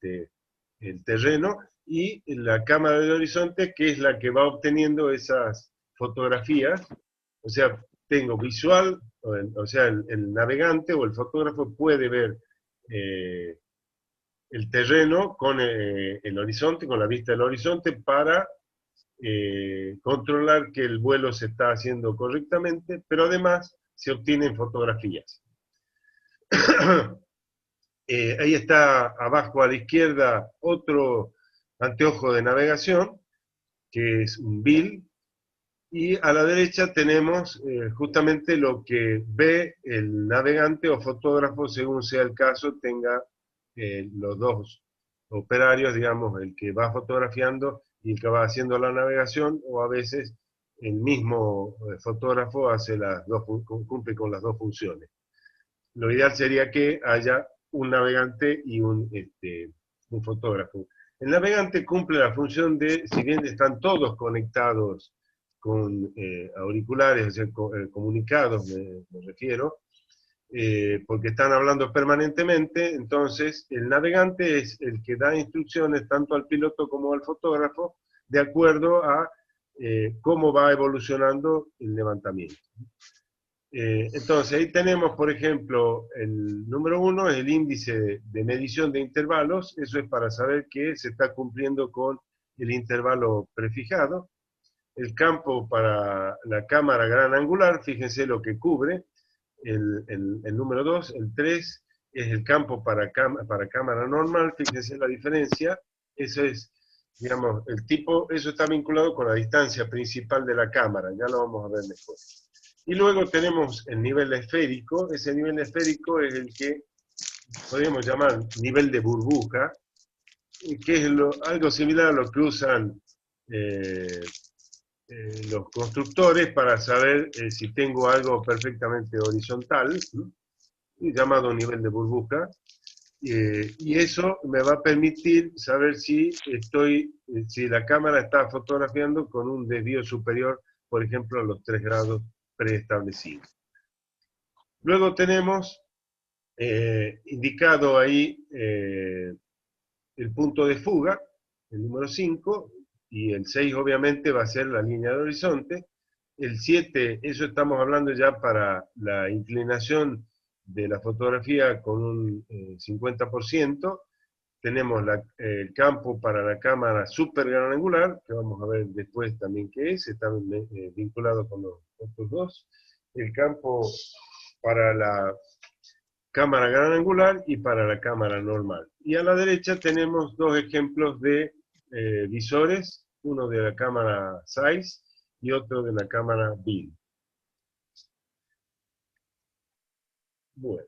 el terreno, y la cámara de horizonte, que es la que va obteniendo esas fotografías. O sea, tengo visual, o sea, el navegante o el fotógrafo puede ver el terreno con el horizonte, con la vista del horizonte, para controlar que el vuelo se está haciendo correctamente, pero además se obtienen fotografías. Ahí está abajo a la izquierda otro anteojo de navegación, que es un bill, y a la derecha tenemos justamente lo que ve el navegante o fotógrafo, según sea el caso, tenga los dos operarios, digamos, el que va fotografiando y el que va haciendo la navegación, o a veces el mismo fotógrafo hace cumple con las dos funciones. Lo ideal sería que haya un navegante y un fotógrafo. El navegante cumple la función de, si bien están todos conectados con auriculares, o sea, comunicados me refiero, porque están hablando permanentemente, entonces el navegante es el que da instrucciones tanto al piloto como al fotógrafo de acuerdo a cómo va evolucionando el levantamiento. Entonces ahí tenemos, por ejemplo, el número 1 es el índice de medición de intervalos, eso es para saber que se está cumpliendo con el intervalo prefijado. El campo para la cámara gran angular, fíjense lo que cubre, el número 2, el 3 es el campo para cámara normal, fíjense la diferencia, eso es, digamos, el tipo, eso está vinculado con la distancia principal de la cámara, ya lo vamos a ver mejor. Y luego tenemos el nivel esférico, ese nivel esférico es el que podríamos llamar nivel de burbuja, que es algo similar a lo que usan los constructores para saber si tengo algo perfectamente horizontal, ¿no? Llamado nivel de burbuja, y eso me va a permitir saber si la cámara está fotografiando con un desvío superior, por ejemplo, a los 3 grados preestablecidos. Luego tenemos indicado ahí el punto de fuga, el número 5, y el 6 obviamente va a ser la línea de horizonte. El 7, eso estamos hablando ya para la inclinación de la fotografía con un 50%. Tenemos el campo para la cámara super gran angular, que vamos a ver después también qué es, está vinculado con los otros dos. El campo para la cámara gran angular y para la cámara normal. Y a la derecha tenemos dos ejemplos de visores, uno de la cámara Zeiss y otro de la cámara Bill. Bueno.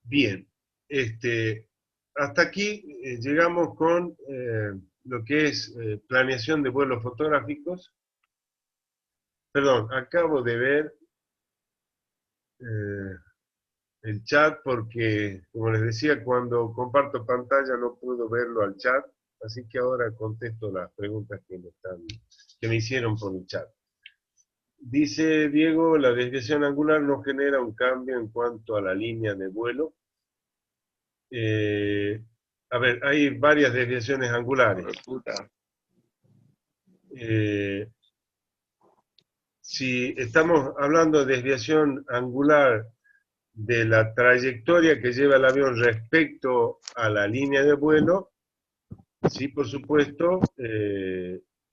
Bien, hasta aquí llegamos con lo que es planeación de vuelos fotográficos. Perdón, acabo de ver el chat porque, como les decía, cuando comparto pantalla no puedo verlo al chat, así que ahora contesto las preguntas que me hicieron por el chat. Dice Diego, la desviación angular no genera un cambio en cuanto a la línea de vuelo. A ver, hay varias desviaciones angulares. Si estamos hablando de desviación angular de la trayectoria que lleva el avión respecto a la línea de vuelo, sí, por supuesto,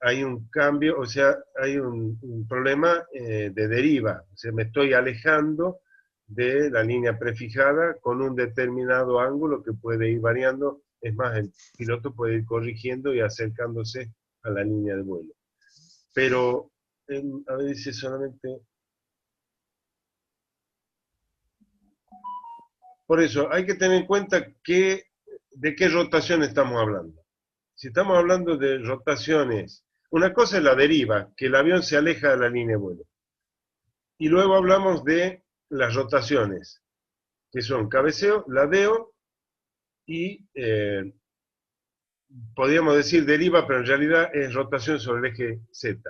hay un cambio, o sea, hay un problema de deriva, o sea, me estoy alejando de la línea prefijada con un determinado ángulo que puede ir variando, es más, el piloto puede ir corrigiendo y acercándose a la línea de vuelo. Pero, a ver, dice solamente... Por eso, hay que tener en cuenta de qué rotación estamos hablando. Si estamos hablando de rotaciones, una cosa es la deriva, que el avión se aleja de la línea de vuelo. Y luego hablamos de las rotaciones, que son cabeceo, ladeo y podríamos decir deriva, pero en realidad es rotación sobre el eje Z.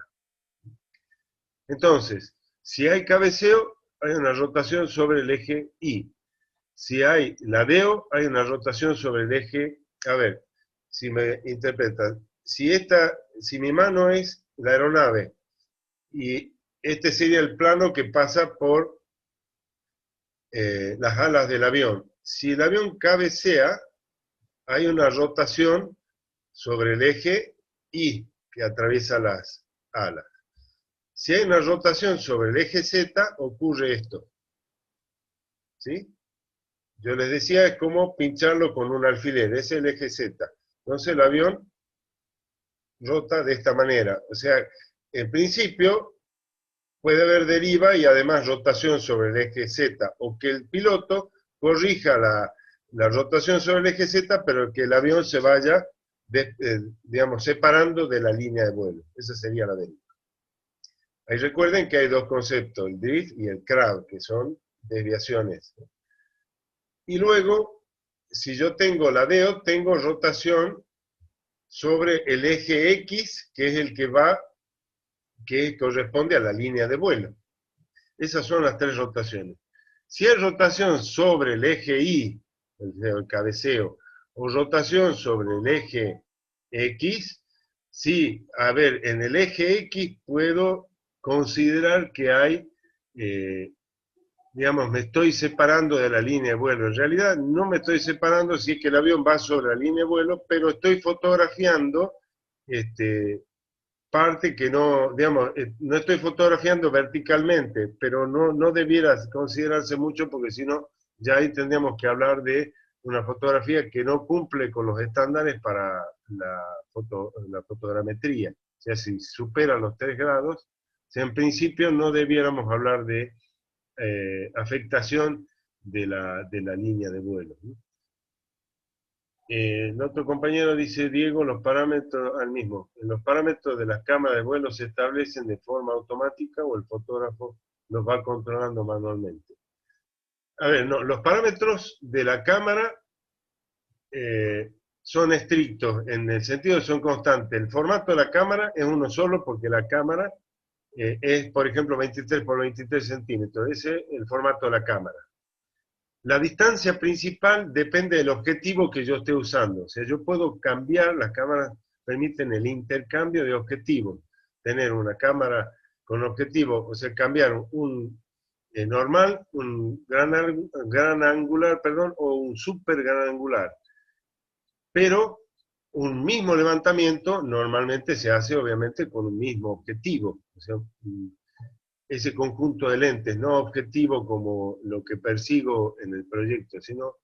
Entonces, si hay cabeceo, hay una rotación sobre el eje Y. Si hay ladeo, hay una rotación sobre el eje, a ver, si me interpretan, si mi mano es la aeronave y este sería el plano que pasa por las alas del avión. Si el avión cabecea, hay una rotación sobre el eje Y que atraviesa las alas. Si hay una rotación sobre el eje Z, ocurre esto. ¿Sí? Yo les decía, es como pincharlo con un alfiler, ese es el eje Z. Entonces el avión rota de esta manera. O sea, en principio puede haber deriva y además rotación sobre el eje Z, o que el piloto corrija la rotación sobre el eje Z, pero que el avión se vaya, digamos, separando de la línea de vuelo. Esa sería la deriva. Ahí recuerden que hay dos conceptos, el drift y el crowd, que son desviaciones. Y luego, si yo tengo la DEO, tengo rotación sobre el eje X, que es el que va, que corresponde a la línea de vuelo. Esas son las tres rotaciones. Si hay rotación sobre el eje Y, el cabeceo, o rotación sobre el eje X, sí, a ver, en el eje X puedo considerar que hay, digamos, me estoy separando de la línea de vuelo. En realidad no me estoy separando si es que el avión va sobre la línea de vuelo, pero estoy fotografiando parte que no, digamos, no estoy fotografiando verticalmente, pero no debiera considerarse mucho porque si no, ya ahí tendríamos que hablar de una fotografía que no cumple con los estándares para la fotogrametría. O sea, si supera los 3 grados, o sea, en principio no debiéramos hablar de afectación de la línea de vuelo, ¿no? El otro compañero dice, Diego, los parámetros al mismo. Los parámetros de las cámaras de vuelo se establecen de forma automática o el fotógrafo los va controlando manualmente. A ver, no, los parámetros de la cámara son estrictos, en el sentido de que son constantes. El formato de la cámara es uno solo porque la cámara es, por ejemplo, 23 por 23 centímetros. Ese es el formato de la cámara. La distancia principal depende del objetivo que yo esté usando. O sea, yo puedo cambiar, las cámaras permiten el intercambio de objetivos. Tener una cámara con objetivo, o sea, cambiar un normal, un gran angular, perdón, o un super gran angular. Pero un mismo levantamiento normalmente se hace obviamente con un mismo objetivo. O sea, ese conjunto de lentes, no objetivo como lo que persigo en el proyecto, sino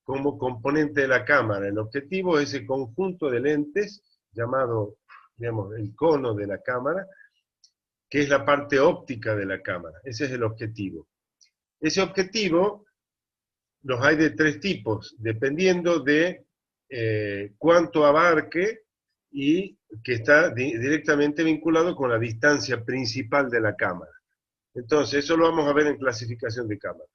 como componente de la cámara. El objetivo es ese conjunto de lentes llamado, digamos, el cono de la cámara, que es la parte óptica de la cámara. Ese es el objetivo. Ese objetivo los hay de 3 tipos, dependiendo de cuánto abarque y que está directamente vinculado con la distancia principal de la cámara. Entonces, eso lo vamos a ver en clasificación de cámara.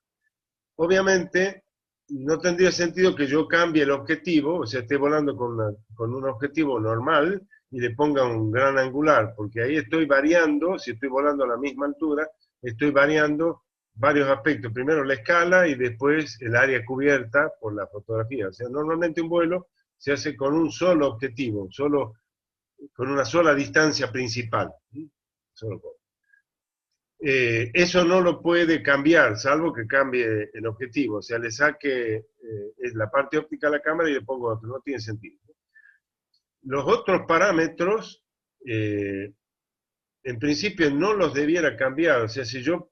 Obviamente, no tendría sentido que yo cambie el objetivo, o sea, esté volando con un objetivo normal y le ponga un gran angular, porque ahí estoy variando, si estoy volando a la misma altura, estoy variando varios aspectos. Primero la escala y después el área cubierta por la fotografía. O sea, normalmente un vuelo se hace con un solo objetivo, con una sola distancia principal. Solo con. Eso no lo puede cambiar, salvo que cambie el objetivo. O sea, le saque la parte óptica a la cámara y le pongo otro. No tiene sentido. Los otros parámetros, en principio, no los debiera cambiar. O sea, si yo,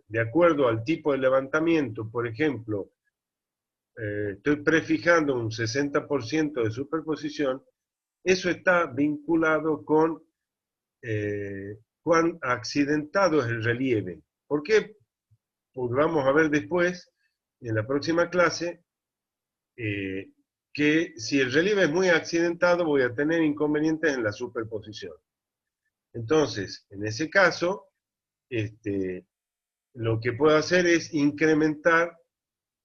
de acuerdo al tipo de levantamiento, por ejemplo, estoy prefijando un 60% de superposición, eso está vinculado con cuán accidentado es el relieve. ¿Por qué? Porque vamos a ver después, en la próxima clase, que si el relieve es muy accidentado voy a tener inconvenientes en la superposición. Entonces, en ese caso, lo que puedo hacer es incrementar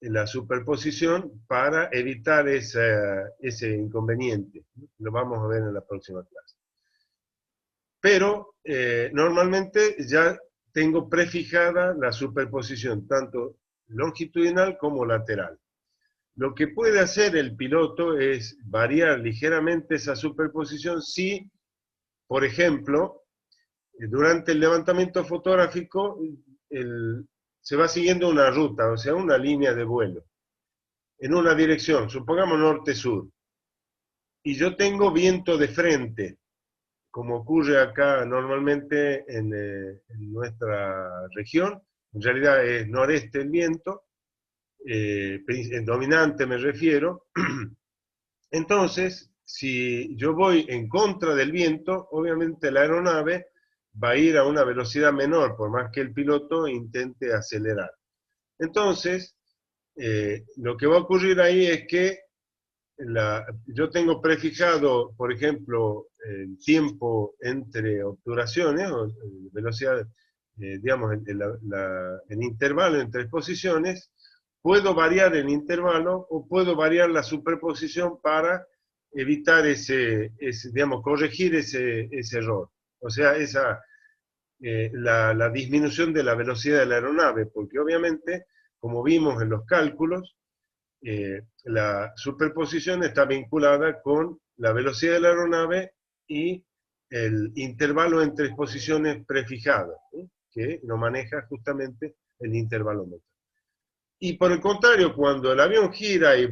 la superposición para evitar ese inconveniente. Lo vamos a ver en la próxima clase. Pero normalmente ya tengo prefijada la superposición, tanto longitudinal como lateral. Lo que puede hacer el piloto es variar ligeramente esa superposición si, por ejemplo, durante el levantamiento fotográfico se va siguiendo una ruta, o sea, una línea de vuelo. en una dirección, supongamos norte-sur, y yo tengo viento de frente, como ocurre acá normalmente en nuestra región, en realidad es noreste el viento, en dominante me refiero. Entonces, si yo voy en contra del viento, obviamente la aeronave va a ir a una velocidad menor, por más que el piloto intente acelerar. Entonces, lo que va a ocurrir ahí es que yo tengo prefijado, por ejemplo, el tiempo entre obturaciones, o velocidad, digamos, el intervalo entre exposiciones. Puedo variar el intervalo o puedo variar la superposición para evitar digamos, corregir ese error. O sea, la disminución de la velocidad de la aeronave, porque obviamente, como vimos en los cálculos, la superposición está vinculada con la velocidad de la aeronave y el intervalo entre exposiciones prefijadas, ¿sí? Que lo maneja justamente el intervalómetro. Y por el contrario, cuando el avión gira y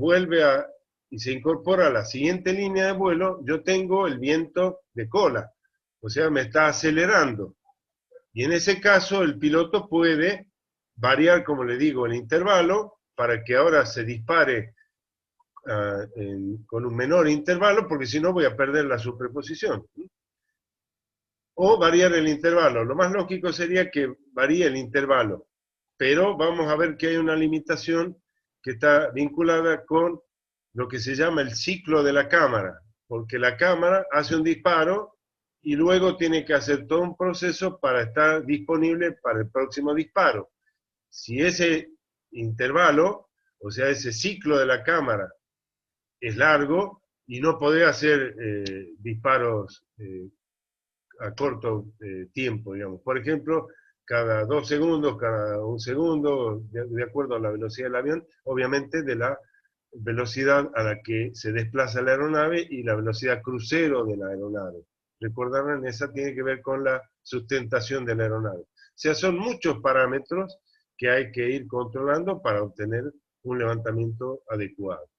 y se incorpora a la siguiente línea de vuelo, yo tengo el viento de cola, o sea, me está acelerando. Y en ese caso, el piloto puede variar, como le digo, el intervalo para que ahora se dispare con un menor intervalo, porque si no voy a perder la superposición. O variar el intervalo. Lo más lógico sería que varíe el intervalo, pero vamos a ver que hay una limitación que está vinculada con lo que se llama el ciclo de la cámara, porque la cámara hace un disparo y luego tiene que hacer todo un proceso para estar disponible para el próximo disparo. Si ese intervalo, o sea, ese ciclo de la cámara es largo y no podés hacer disparos a corto tiempo, digamos. Por ejemplo, cada 2 segundos, cada 1 segundo, de acuerdo a la velocidad del avión, obviamente de la velocidad a la que se desplaza la aeronave y la velocidad crucero de la aeronave. Recordarán, esa tiene que ver con la sustentación de la aeronave. O sea, son muchos parámetros que hay que ir controlando para obtener un levantamiento adecuado.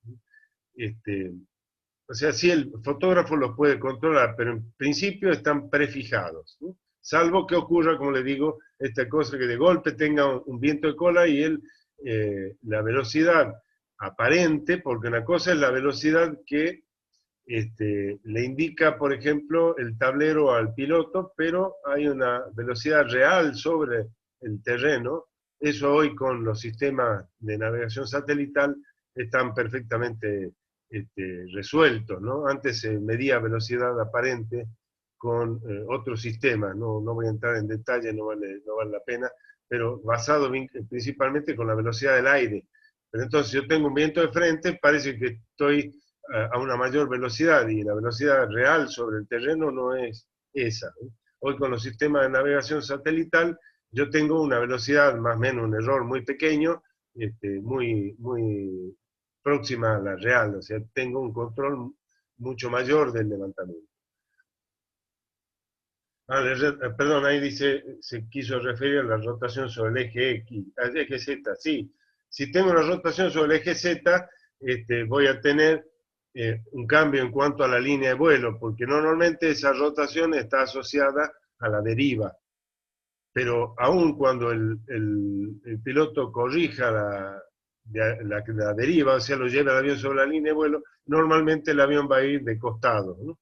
O sea, sí, el fotógrafo los puede controlar, pero en principio están prefijados, ¿no? Salvo que ocurra, como le digo, esta cosa que de golpe tenga un viento de cola y la velocidad aparente, porque una cosa es la velocidad que le indica, por ejemplo, el tablero al piloto, pero hay una velocidad real sobre el terreno. Eso hoy con los sistemas de navegación satelital están perfectamente resueltos, ¿no? Antes se medía velocidad aparente con otros sistemas, no voy a entrar en detalle, no vale la pena, pero basado principalmente con la velocidad del aire. Pero entonces yo tengo un viento de frente, parece que estoy a una mayor velocidad y la velocidad real sobre el terreno no es esa. Hoy con los sistemas de navegación satelital yo tengo una velocidad más o menos, un error muy pequeño, muy próxima a la real, o sea, tengo un control mucho mayor del levantamiento. Perdón, ahí dice, se quiso referir a la rotación sobre el eje X, al eje Z, sí. Si tengo una rotación sobre el eje Z, voy a tener un cambio en cuanto a la línea de vuelo, porque normalmente esa rotación está asociada a la deriva. Pero aún cuando el piloto corrija la deriva, o sea, lo lleva el avión sobre la línea de vuelo, normalmente el avión va a ir de costado, ¿no?